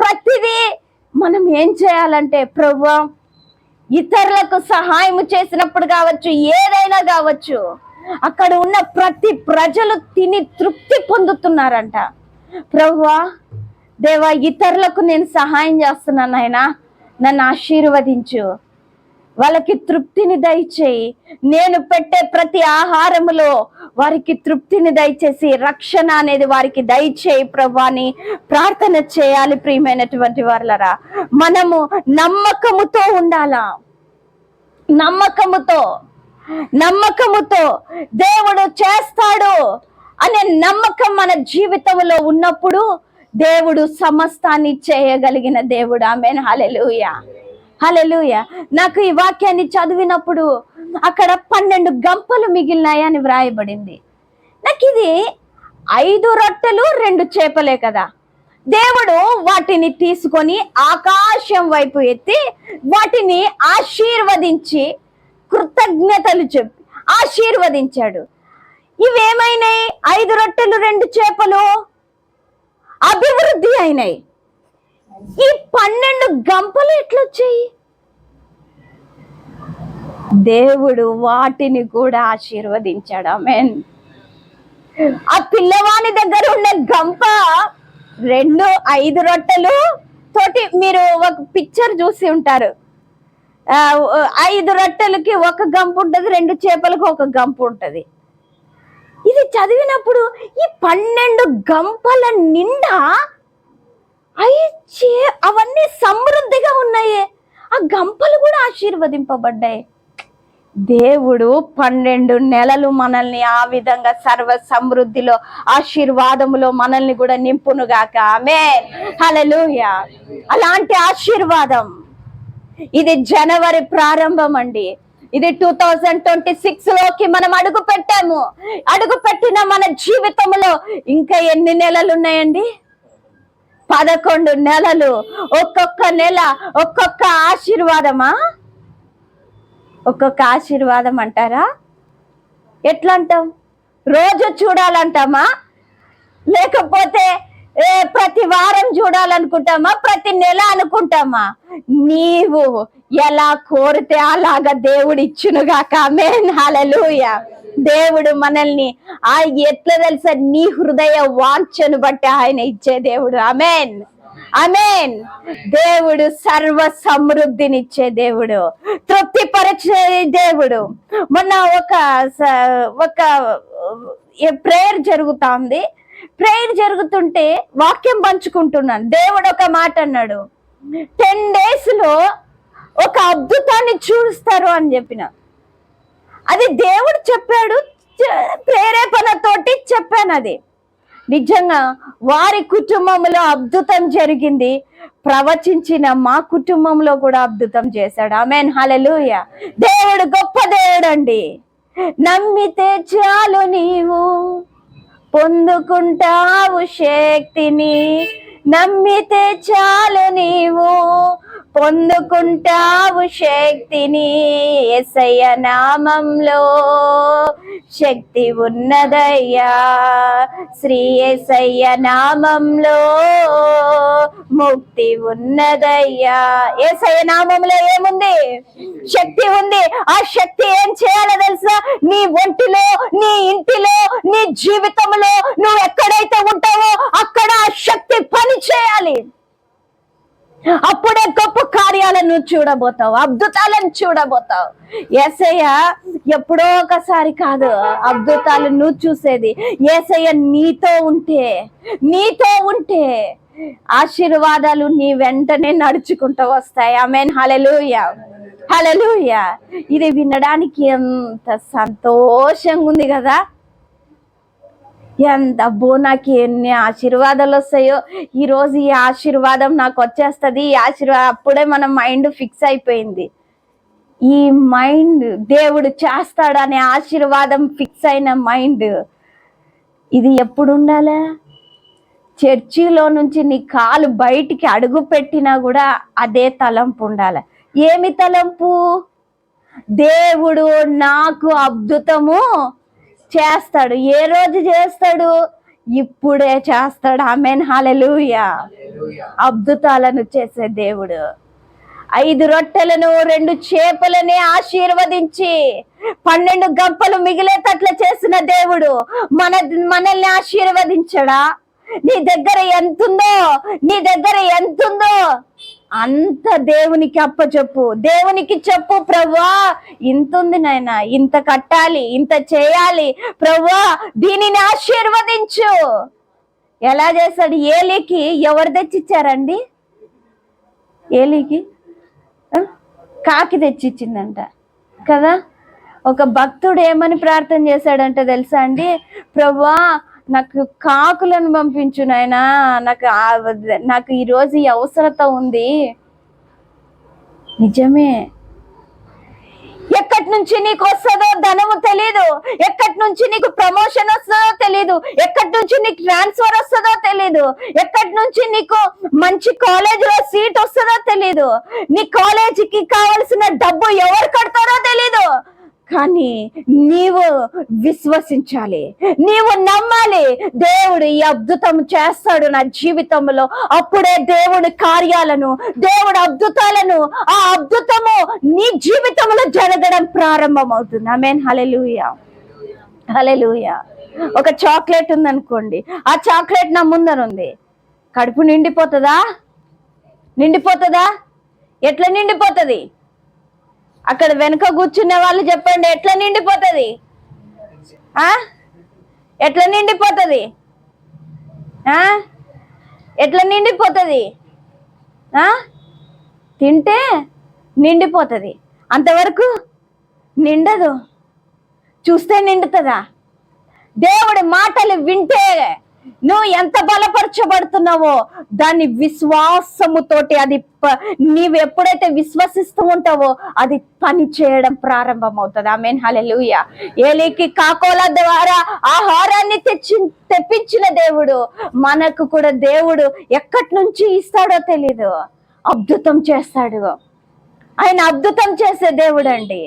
ప్రతిదీ మనం ఏం చేయాలంటే, ప్రభువా ఇతరులకు సహాయం చేసినప్పుడు కావచ్చు, ఏదైనా కావచ్చు, అక్కడ ఉన్న ప్రతి ప్రజలు తిని తృప్తి పొందుతున్నారంట. ప్రభువా దేవా ఇతరులకు నేను సహాయం చేస్తున్నాను, నాయనా నన్ను ఆశీర్వదించు, వాళ్ళకి తృప్తిని దయచేయి, నేను పెట్టే ప్రతి ఆహారములో వారికి తృప్తిని దయచేసి రక్షణ అనేది వారికి దయచేయి ప్రభువా అని ప్రార్థన చేయాలి. ప్రియమైనటువంటి వారలారా, మనము నమ్మకముతో ఉండాలా. నమ్మకముతో దేవుడు చేస్తాడు అనే నమ్మకం మన జీవితంలో ఉన్నప్పుడు దేవుడు సమస్తాన్ని చేయగలిగిన దేవుడు. ఆమేన్, హల్లెలూయా, హల్లెలూయా. నాకు ఈ వాక్యాన్ని చదివినప్పుడు అక్కడ 12 గంపలు మిగిలినాయని వ్రాయబడింది. నాకు ఇది 5 రొట్టెలు 2 చేపలే కదా. దేవుడు వాటిని తీసుకొని ఆకాశం వైపు ఎత్తి వాటిని ఆశీర్వదించి కృతజ్ఞతలు చెప్పి ఆశీర్వదించాడు. ఇవేమైనాయి? 5 రొట్టెలు 2 చేపలు అభివృద్ధి అయినాయి. ఈ 12 గంపలు ఎట్లొచ్చాయి? దేవుడు వాటిని కూడా ఆశీర్వదించాడు. ఆమేన్. ఆ పిల్లవాని దగ్గర ఉన్న గంప 5 రొట్టెలు తోటి మీరు ఒక పిక్చర్ చూసి ఉంటారు. 5 రొట్టెలకి ఒక గంప ఉంటది, 2 చేపలకు ఒక గంప ఉంటది. ఇది చదివినప్పుడు ఈ 12 గంపల నిండా అవన్నీ సమృద్ధిగా ఉన్నాయి. ఆ గంపలు కూడా ఆశీర్వదింపబడ్డాయి. దేవుడు 12 నెలలు మనల్ని ఆ విధంగా సర్వ సమృద్ధిలో ఆశీర్వాదములో మనల్ని కూడా నింపునుగాక. ఆమేన్. హల్లెలూయా. అలాంటి ఆశీర్వాదం ఇది జనవరి ప్రారంభం అండి. ఇది 2026 లోకి మనం అడుగు పెట్టాము. అడుగు పెట్టిన మన జీవితంలో ఇంకా ఎన్ని నెలలు ఉన్నాయండి? 11 నెలలు. ఒక్కొక్క నెల ఒక్కొక్క ఆశీర్వాదమా? ఒక్కొక్క ఆశీర్వాదం అంటారా? ఎట్లా అంటాం? రోజు చూడాలంటామా? లేకపోతే ప్రతి వారం చూడాలనుకుంటామా? ప్రతి నెల అనుకుంటామా? నీవు ఎలా కోరితే అలాగా దేవుడు ఇచ్చునుగాక. ఆమేన్. హల్లెలూయా. దేవుడు మనల్ని ఎట్లా తెలుసా? నీ హృదయ వాంఛను బట్టి ఆయన ఇచ్చే దేవుడు. ఆమేన్. ఆమేన్. దేవుడు సర్వ సమృద్ధినిచ్చే దేవుడు, తృప్తిపరిచే దేవుడు. మొన్న ఒక ప్రేయర్ జరుగుతా ఉంది. ప్రేయర్ జరుగుతుంటే వాక్యం పంచుకుంటున్నాను. దేవుడు ఒక మాట అన్నాడు, 10 days లో ఒక అద్భుతాన్ని చూస్తారు అని చెప్పిన. అది దేవుడు చెప్పాడు, ప్రేరేపణతోటి చెప్పాను. అది నిజంగా వారి కుటుంబంలో అద్భుతం జరిగింది. ప్రవచించిన మా కుటుంబంలో కూడా అద్భుతం చేశాడు. ఆమేన్. హల్లెలూయా. దేవుడు గొప్ప దేవుడు అండి. నమ్మితే చాలు నీవు పొందుకుంటావు శక్తిని. నమ్మితే చాలు నీవు పొందుకుంటావు శక్తిని. యేసయ్య నామంలో శక్తి ఉన్నదయ్యా. శ్రీ యేసయ్య నామంలో ముక్తి ఉన్నదయ్యా. యేసయ్య నామంలో ఏముంది? శక్తి ఉంది. ఆ శక్తి ఏం చేయాలో తెలుసా? నీ ఒంటిలో, నీ ఇంటిలో, నీ జీవితంలో నువ్వు ఎక్కడైతే ఉంటావో అక్కడ ఆ శక్తి పని చేయాలి. అప్పుడే గొప్ప కార్యాలను చూడబోతావు, అద్భుతాలను చూడబోతావు. యేసయ్య ఎప్పుడో ఒకసారి కాదు అద్భుతాలు నువ్వు చూసేది. యేసయ్య నీతో ఉంటే ఆశీర్వాదాలు నీ వెంటనే నడుచుకుంటూ వస్తాయి. ఆమేన్. హల్లెలూయా. హల్లెలూయా. ఇది వినడానికి ఎంత సంతోషంగా ఉంది కదా. నాకు ఎన్ని ఆశీర్వాదాలు వస్తాయో. ఈరోజు ఈ ఆశీర్వాదం నాకు వచ్చేస్తుంది, ఈ ఆశీర్వాదం. అప్పుడే మన మైండ్ ఫిక్స్ అయిపోయింది. ఈ మైండ్ దేవుడు చేస్తాడు అనే ఆశీర్వాదం ఫిక్స్ అయిన మైండ్ ఇది ఎప్పుడు ఉండాలా? చర్చిలో నుంచి నీ కాలు బయటికి అడుగు పెట్టినా కూడా అదే తలంపు ఉండాలి. ఏమి తలంపు? దేవుడు నాకు అద్భుతము చేస్తాడు. ఏ రోజు చేస్తాడు? ఇప్పుడే చేస్తాడు. ఆమేన్. హల్లెలూయా. అద్భుతాలను చేసే దేవుడు. 5 రొట్టెలను 2 చేపలని ఆశీర్వదించి 12 గంపలు మిగిలేటట్ల చేసిన దేవుడు మనల్ని ఆశీర్వదించడా? నీ దగ్గర ఎంతుందో అంత దేవునికి అప్పచెప్పు. దేవునికి చెప్పు, ప్రభువా ఇంతుంది నాయనా, ఇంత కట్టాలి, ఇంత చేయాలి, ప్రభువా దీనిని ఆశీర్వదించు. ఎలా చేశాడు? ఏలీకి ఎవరు తెచ్చిచ్చారండి? ఏలీకి కాకి తెచ్చిచ్చిందంట కదా. ఒక భక్తుడు ఏమని ప్రార్థన చేశాడంటే తెలుసా అండి? ప్రభువా నాకు కాకులను పంపించు నాయనా, నాకు ఈరోజు ఈ అవసరత ఉంది. నిజమే. ఎక్కడి నుంచి నీకు వస్తుందో ధనము తెలీదు, ఎక్కడి నుంచి నీకు ప్రమోషన్ వస్తుందో తెలీదు, ఎక్కడి నుంచి నీకు ట్రాన్స్ఫర్ వస్తుందో తెలీదు, ఎక్కడి నుంచి నీకు మంచి కాలేజీలో సీట్ వస్తుందో తెలీదు, నీ కాలేజీకి కావలసిన డబ్బు ఎవరు కడతారో తెలీదు. కానీ నీవు విశ్వసించాలి, నీవు నమ్మాలి. దేవుడు ఈ అద్భుతం చేస్తాడు నా జీవితంలో. అప్పుడే దేవుడి కార్యాలను, దేవుడి అద్భుతాలను, ఆ అద్భుతము నీ జీవితంలో జరగడం ప్రారంభమవుతుంది. ఆమేన్. హల్లెలూయా, హల్లెలూయా. ఒక చాక్లెట్ ఉందనుకోండి, ఆ చాక్లెట్ నా ముందర ఉంది. కడుపు నిండిపోతుందా? నిండిపోతుందా? ఎట్లా నిండిపోతుంది? అక్కడ వెనుక కూర్చునే వాళ్ళు చెప్పండి, ఎట్లా నిండిపోతుంది? ఎట్లా నిండిపోతుంది? ఎట్లా నిండిపోతుంది? తింటే నిండిపోతుంది, అంతవరకు నిండదు. చూస్తే నిండుతుందా? దేవుడి మాటలు వింటే నువ్వు ఎంత బలపరచబడుతున్నావో దాన్ని విశ్వాసముతోటి, అది నీవు ఎప్పుడైతే విశ్వసిస్తూ ఉంటావో అది పని చేయడం ప్రారంభమవుతుంది. ఆమేన్. హల్లెలూయా. ఏలీకి కాకోల ద్వారా ఆహారాన్ని తెప్పించిన దేవుడు మనకు కూడా దేవుడు ఎక్కడి నుంచి ఇస్తాడో తెలీదు, అద్భుతం చేస్తాడు. ఆయన అద్భుతం చేసే దేవుడు అండి.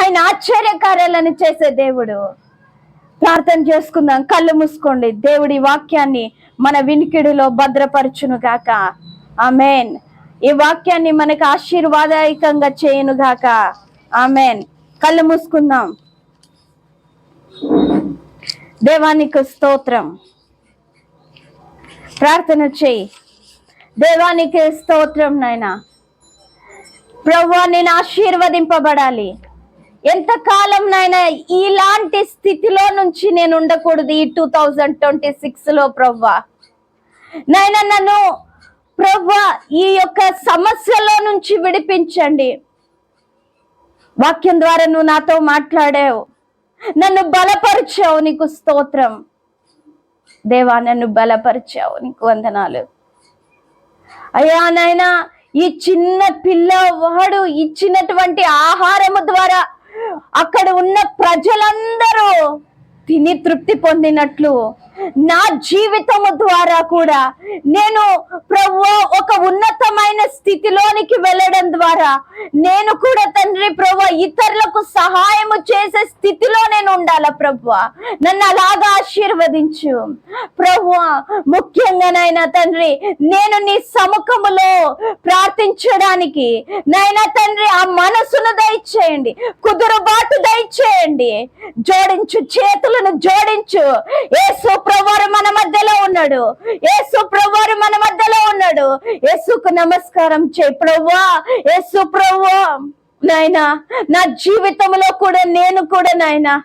ఆయన ఆశ్చర్యకార్యాలను చేసే దేవుడు. ప్రార్థన చేసుకుందాం, కళ్ళు మూసుకోండి. దేవుడి వాక్యాన్ని మన వినికిడిలో భద్రపరచును గాక. ఆమేన్. ఈ వాక్యాన్ని మనకు ఆశీర్వాదకరంగా చేయను గాక. ఆమేన్. కళ్ళు మూసుకుందాం. దేవానికి స్తోత్రం. ప్రార్థన చేయి. దేవానికి స్తోత్రం నాయనా. ప్రభువా, నేను ఆశీర్వదింపబడాలి. ఎంతకాలం నాయనా ఇలాంటి స్థితిలో నుంచి నేను ఉండకూడదు ఈ 2026లో ప్రభువా. నాయనా, నన్ను ప్రభువా ఈ యొక్క సమస్యలో నుంచి విడిపించండి. వాక్యం ద్వారా నువ్వు నాతో మాట్లాడావు, నన్ను బలపరిచావు, నీకు స్తోత్రం దేవా. నన్ను బలపరిచావు, నీకు వందనాలు అయ్యా. నాయనా, ఈ చిన్న పిల్లవాడు ఇచ్చినటువంటి ఆహారము ద్వారా అక్కడ ఉన్న ప్రజలందరూ తిని తృప్తి పొందినట్లు నా జీవితము ద్వారా కూడా నేను ప్రభువా ఒక ఉన్నతమైన స్థితిలోనికి వెళ్ళడం ద్వారా నేను కూడా తండ్రి ప్రభువా ఇతరులకు సహాయము చేసే స్థితిలో నేను ఉండాలా ప్రభువా. నన్ను అలాగా ఆశీర్వదించు ప్రభువా. ముఖ్యంగా నాయనా తండ్రి, నేను నీ సముఖములో ప్రార్థించడానికి నాయనా తండ్రి ఆ మనసును దయచేయండి, కుదురుబాటు దయచేయండి. జోడించు, చేతులను జోడించు. యేసు ప్రభువారు మన మధ్యలో ఉన్నాడు, యేసు ప్రభువారు మన మధ్యలో ఉన్నాడు. యేసుకు నమస్కారం చేయి ప్రభువా. యేసు ప్రభువా నాయనా, నా జీవితంలో కూడా నేను కూడా నాయనా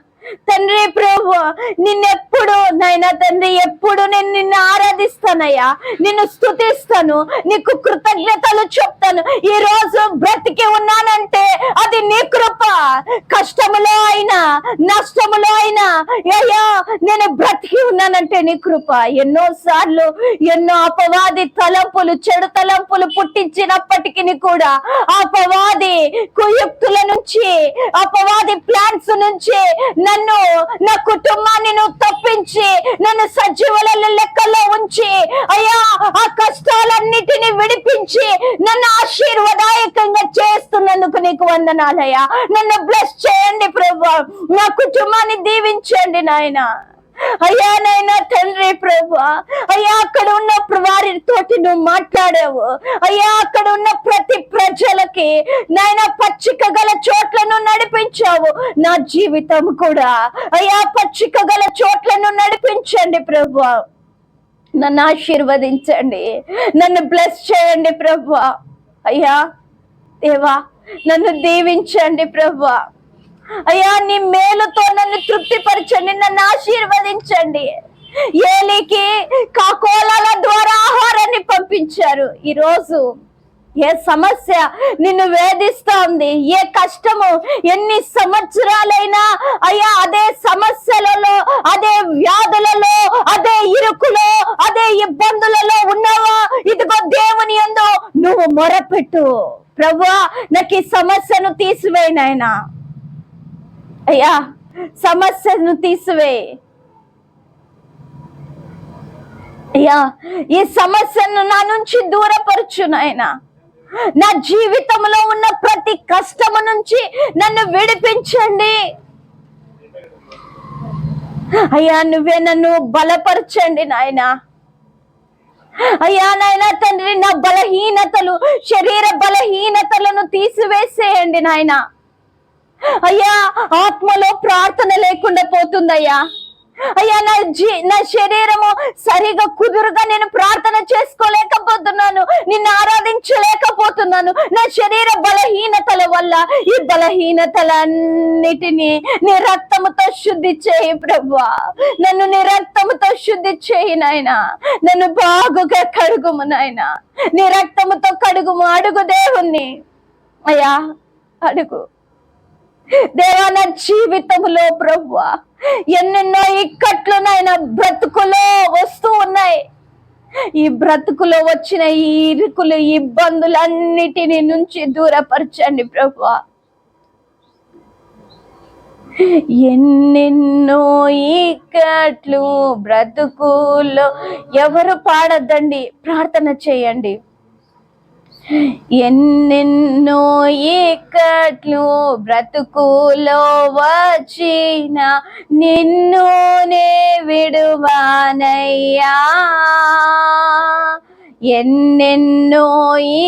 తండ్రి ప్రభువా నిన్నెప్పుడు నాయనా తండ్రి ఎప్పుడు నేను నిన్ను ఆరాధిస్తానయ్యా, నిన్ను స్తుతిస్తాను, నీకు కృతజ్ఞతలు చెప్తాను. ఈ రోజు బ్రతికి ఉన్నానంటే అది నీ కృప. కష్టములో అయినా నష్టములో అయినా అయ్యా నేను బ్రతికి ఉన్నానంటే నీ కృప. ఎన్నో సార్లు ఎన్నో అపవాది తలంపులు, చెడు తలంపులు పుట్టించినప్పటికీ కూడా అపవాది కుయుక్తుల నుంచి, అపవాది ప్లాన్స్ నుంచి నన్ను, నా కుటుంబాన్ని నువ్వు తప్పించి నన్ను సజీవుల లెక్కలో ఉంచి అయ్యా ఆ కష్టాలన్నిటిని విడిపించి నన్ను ఆశీర్వాదాయకంగా చేస్తున్నందుకు నీకు వందనాలయ్యా. నన్ను బ్లెస్ చేయండి ప్రభువా, నా కుటుంబాన్ని దీవించండి నాయనా. అయ్యా నైనా తండ్రి ప్రభువా, అయ్యా అక్కడ ఉన్న వారితోటి నువ్వు మాట్లాడావు అయ్యా. అక్కడ ఉన్న ప్రతి ప్రజలకి నాయనా పచ్చిక గల చోట్లను నడిపించావు. నా జీవితం కూడా అయ్యా పచ్చిక గల చోట్లను నడిపించండి ప్రభువా. నన్ను ఆశీర్వదించండి, నన్ను బ్లెస్ చేయండి ప్రభువా. అయ్యా దేవా, నన్ను దీవించండి ప్రభువా. అయ్యా నీ మేలుతో నన్ను తృప్తిపరచండి, నన్ను ఆశీర్వదించండి. ఏలీకి కాకోలాల ద్వారా ఆహారాన్ని పంపించారు. ఈరోజు ఏ సమస్య నిన్ను వేధిస్తా ఉంది, ఏ కష్టము ఎన్ని సంవత్సరాలైనా అయ్యా అదే సమస్యలలో, అదే వ్యాధులలో, అదే ఇరుకులో, అదే ఇబ్బందులలో ఉన్నావా? ఇదిగో దేవుని యందు నువ్వు మొరపెట్టు. ప్రభువా నాకు ఈ సమస్యను తీసివేయి నాయనా. అయ్యా సమస్యను తీసివేయి అయ్యా. ఈ సమస్యను నా నుంచి దూరపరచు నాయనా. నా జీవితంలో ఉన్న ప్రతి కష్టము నుంచి నన్ను విడిపించండి అయ్యా. నువ్వే నన్ను బలపరచండి నాయనా. అయ్యా నాయనా తండ్రి, నా బలహీనతలు, శరీర బలహీనతలను తీసివేసేయండి నాయనా. అయ్యా, ఆత్మలో ప్రార్థన లేకుండా పోతుందయ్యా. అయ్యా, నా శరీరము సరిగా కుదురుగా నేను ప్రార్థన చేసుకోలేకపోతున్నాను, నిన్ను ఆరాధించలేకపోతున్నాను. నా శరీర బలహీనతల వల్ల ఈ బలహీనతలన్నిటినీ నీ రక్తముతో శుద్ధి చేయి ప్రభువా. నన్ను నీ రక్తముతో శుద్ధి చేయి నాయనా. నన్ను బాగుగా కడుగుము నాయనా. నీ రక్తముతో కడుగుము. అడుగు దేవుణ్ణి అయ్యా, అడుగు దేవా. నా జీవితంలో ప్రభువా ఎన్నెన్నో ఇక్కట్లు నాయన బ్రతుకులో వస్తూ ఉన్నాయి. ఈ బ్రతుకులో వచ్చిన ఈ ఇరుకులు, ఇబ్బందులన్నిటిని నుంచి దూరపరచండి ప్రభువా. ఎన్నెన్నో ఇక్కట్లు బ్రతుకులో, ఎవరు పాడద్దండి, ప్రార్థన చేయండి. ఎన్నెన్నో ఇక్కట్లు బ్రతుకులో వచ్చిన నిన్ను నే విడువానయ్యా. ఎన్నెన్నో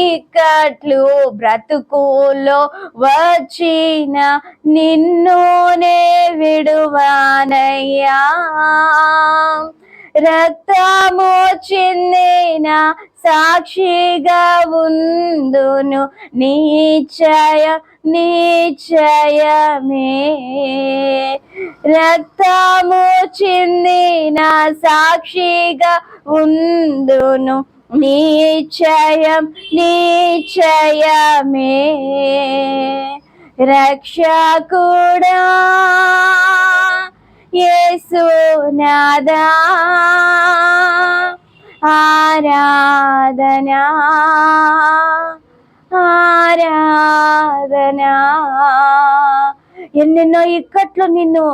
ఇక్కట్లు బ్రతుకులో వచ్చిన నిన్ను నే విడువానయ్యా. రక్తము చిందిన సాక్షిగా ఉందును నిశ్చయమే. రక్తము చిందిన సాక్షిగా ఉందును నిశ్చయమే. రక్షకుడా యేసునాథా ఆరాధనా ఆరాధనా. ఎన్నెన్నో ఇక్కట్లు నిన్ను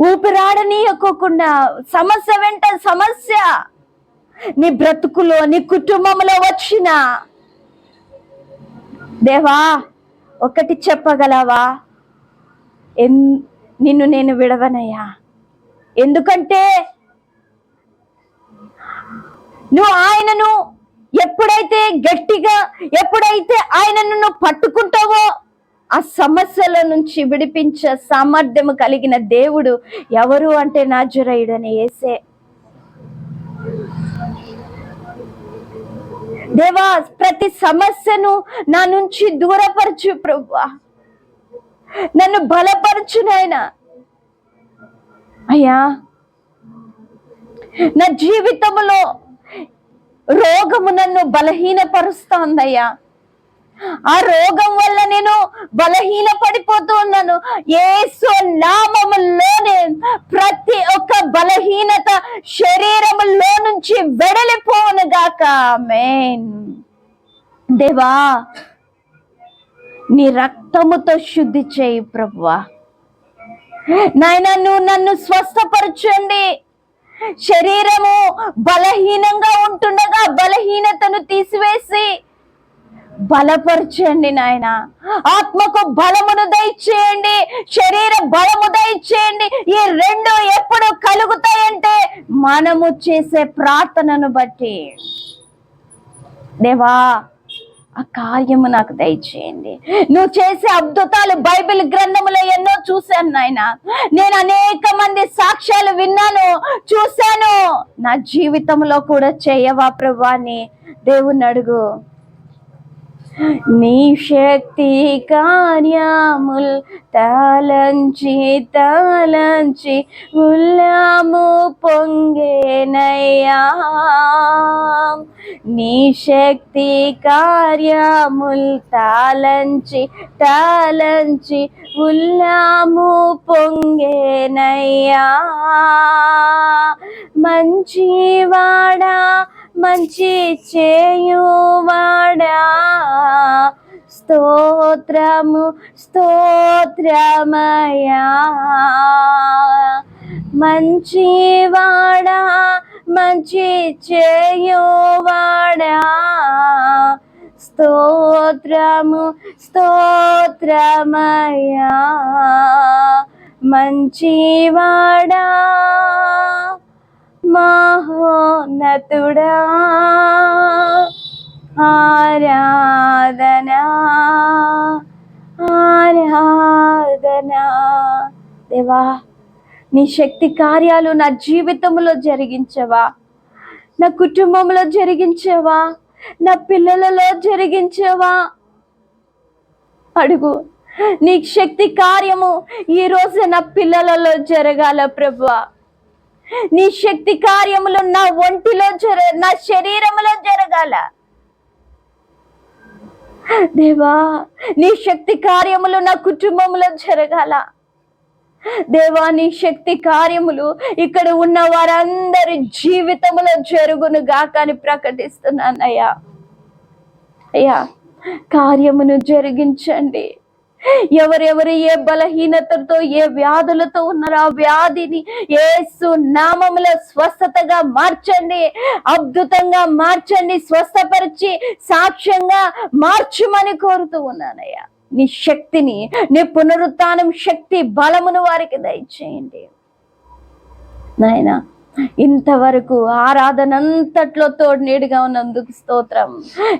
ఊపిరాడనీయకోకుండా సమస్య వెంట సమస్య నీ బ్రతుకులో, నీ కుటుంబంలో వచ్చిన దేవా, ఒకటి చెప్పగలవా? నిన్ను నేను విడవనయ్యా. ఎందుకంటే నువ్వు ఆయనను ఎప్పుడైతే ఆయనను నువ్వు పట్టుకుంటావో ఆ సమస్యల నుంచి విడిపించే సామర్థ్యము కలిగిన దేవుడు ఎవరు అంటే నజరేయుడైన యేసే. దేవా, ప్రతి సమస్యను నా నుంచి దూరపరచు ప్రభువా. నన్ను బలపరచు నాయనా. అయ్యా, నా జీవితంలో రోగము నన్ను బలహీనపరుస్తోందయ్యా. ఆ రోగం వల్ల నేను బలహీన పడిపోతూ ఉన్నాను. యేసు నామములోనే ప్రతి ఒక్క బలహీనత శరీరములో నుంచి వెడలిపోవును గాక. ఆమేన్. దేవా, నీ రక్తముతో శుద్ధి చేయి ప్రభువా. నాయనా, నువ్వు నన్ను స్వస్థపరచండి. శరీరము బలహీనంగా ఉంటుండగా బలహీనతను తీసివేసి బలపరచండి నాయన. ఆత్మకు బలమును దయచేయండి, శరీర బలము దయచేయండి. ఈ రెండు ఎప్పుడు కలుగుతాయంటే మనము చేసే ప్రార్థనను బట్టి. దేవా, ఆ కార్యము నాకు దయచేయండి. నువ్వు చేసే అద్భుతాలు బైబిల్ గ్రంథములో ఎన్నో చూశాను నాయన. నేను అనేక మంది సాక్ష్యాలు విన్నాను, చూశాను. నా జీవితంలో కూడా చేయవా ప్రభువా అని దేవుణ్ణి అడుగు. నీ శక్తి కార్యముల్ తలంచి ఉల్లాము పొంగేనయ్యా. నీ శక్తి కార్యముల్ తలంచి ఉల్లాము పొంగేనయ్యా. మంచివాడా, మంచి చేయువాడా, స్తోత్రము స్తోత్రమయ్యా. మంచివాడా, మంచి చేయువాడా, స్తోత్రము స్తోత్రమయ్యా మంచివాడా మహోన్నతుడా ఆరాధనా ఆరాధనా. దేవా, నీ శక్తి కార్యాలు నా జీవితంలో జరిగించవా, నా కుటుంబంలో జరిగించవా, నా పిల్లలలో జరిగించవా. అడుగు. నీ శక్తి కార్యము ఈ రోజు నా పిల్లలలో జరగాల ప్రభువా. నీ శక్తి కార్యములు నా ఒంటిలో నా శరీరములో జరగాల దేవా. నీ శక్తి కార్యములు నా కుటుంబంలో జరగాల దేవా. నీ శక్తి కార్యములు ఇక్కడ ఉన్న వారందరి జీవితంలో జరుగును గాక అని ప్రకటిస్తున్నానయ్యా. అయ్యా, కార్యమును జరిగించండి. ఎవరెవరు ఏ బలహీనతతో ఏ వ్యాధులతో ఉన్నారో ఆ వ్యాధిని యేసు నామములో స్వస్థతగా మార్చండి, అద్భుతంగా మార్చండి, స్వస్థపరిచి సాక్ష్యంగా మార్చమని కోరుతూ ఉన్నానయ్యా. నీ శక్తిని, నీ పునరుత్థానం శక్తి బలమును వారికి దయచేయండి నాయనా. ఇంతవరకు ఆరాధనంతట్లో తోడునీడుగా ఉన్నందుకు స్తోత్రం.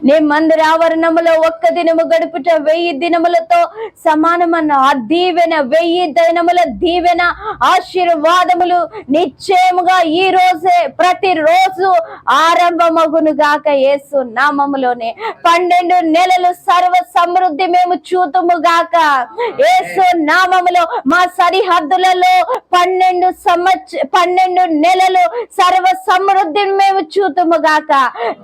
నీ మందిర ఆవరణములో ఒక్క దినము గడుపుట 1000 దినములతో సమానమన్న ఆ దీవెన, 1000 దినముల దీవెన, ఆశీర్వాదములు నిశ్చయముగా ఈ రోజే ప్రతిరోజు ఆరంభమగును గాక యేసు నామములోనే. 12 నెలలు సర్వ సమృద్ధి మేము చూతుము గాక యేసు నామములో. మా సరిహద్దులలో 12 నెలలు సర్వ సమృద్ధిని మేము చూతుము గాక.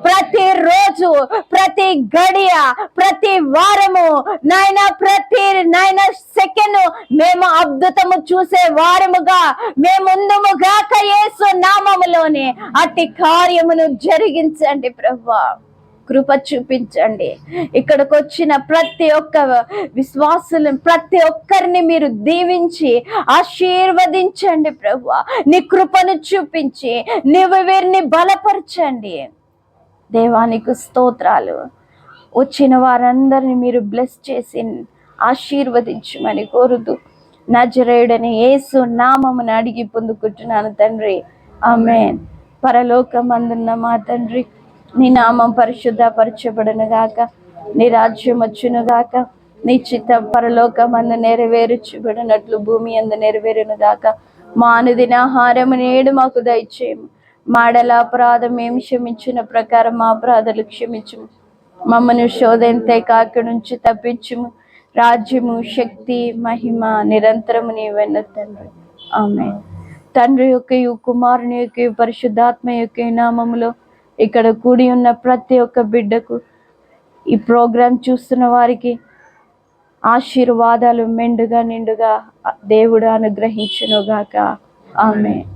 ప్రతిరోజు, ప్రతి గడియ, ప్రతి వారము నాయన, ప్రతి నాయన సెకండ్ మేము అద్భుతము చూసే వారముగా మేము ముందుము గాక యేసు నామములోనే. అట్టి కార్యమును జరిగించండి ప్రభువా, కృప చూపించండి. ఇక్కడికి వచ్చిన ప్రతి ఒక్క విశ్వాసులను, ప్రతి ఒక్కరిని మీరు దీవించి ఆశీర్వదించండి ప్రభువా. నీ కృపను చూపించి నీవు వీరిని బలపరచండి దేవానికి స్తోత్రాలు. వచ్చిన వారందరిని మీరు బ్లెస్ చేసి ఆశీర్వదించమని కోరుతూ నజరేయుడని యేసు నామమును అడిగి పొందుకుంటున్నాను తండ్రి, ఆమేన్. పరలోకమందున్న మా తండ్రి, నీ నామం పరిశుద్ధపరచబడును గాక, నీ రాజ్యం వచ్చును గాక, నీ చిత్తం పరలోకమందు నెరవేర్చబడినట్లు భూమి యందు నెరవేరును గాక. మా అనుదిన ఆహారము నేడు మాకు దయచేయము. మాడల అపరాధం మేము క్షమించిన ప్రకారం మా అపరాధాలు క్షమించుము. మమ్మను శోధనతే కాక నుంచి తప్పించుము. రాజ్యము, శక్తి, మహిమ నిరంతరము నీవెన్న తండ్రి, ఆమేన్. తండ్రి యొక్కయు కుమారుని యొక్కయు పరిశుద్ధాత్మ యొక్క నామములో ఇక్కడ కూడి ఉన్న ప్రతి ఒక్క బిడ్డకు, ఈ ప్రోగ్రాం చూస్తున్న వారికి ఆశీర్వాదాలు మెండుగా నిండుగా దేవుడు అనుగ్రహించును గాక, ఆమేన్.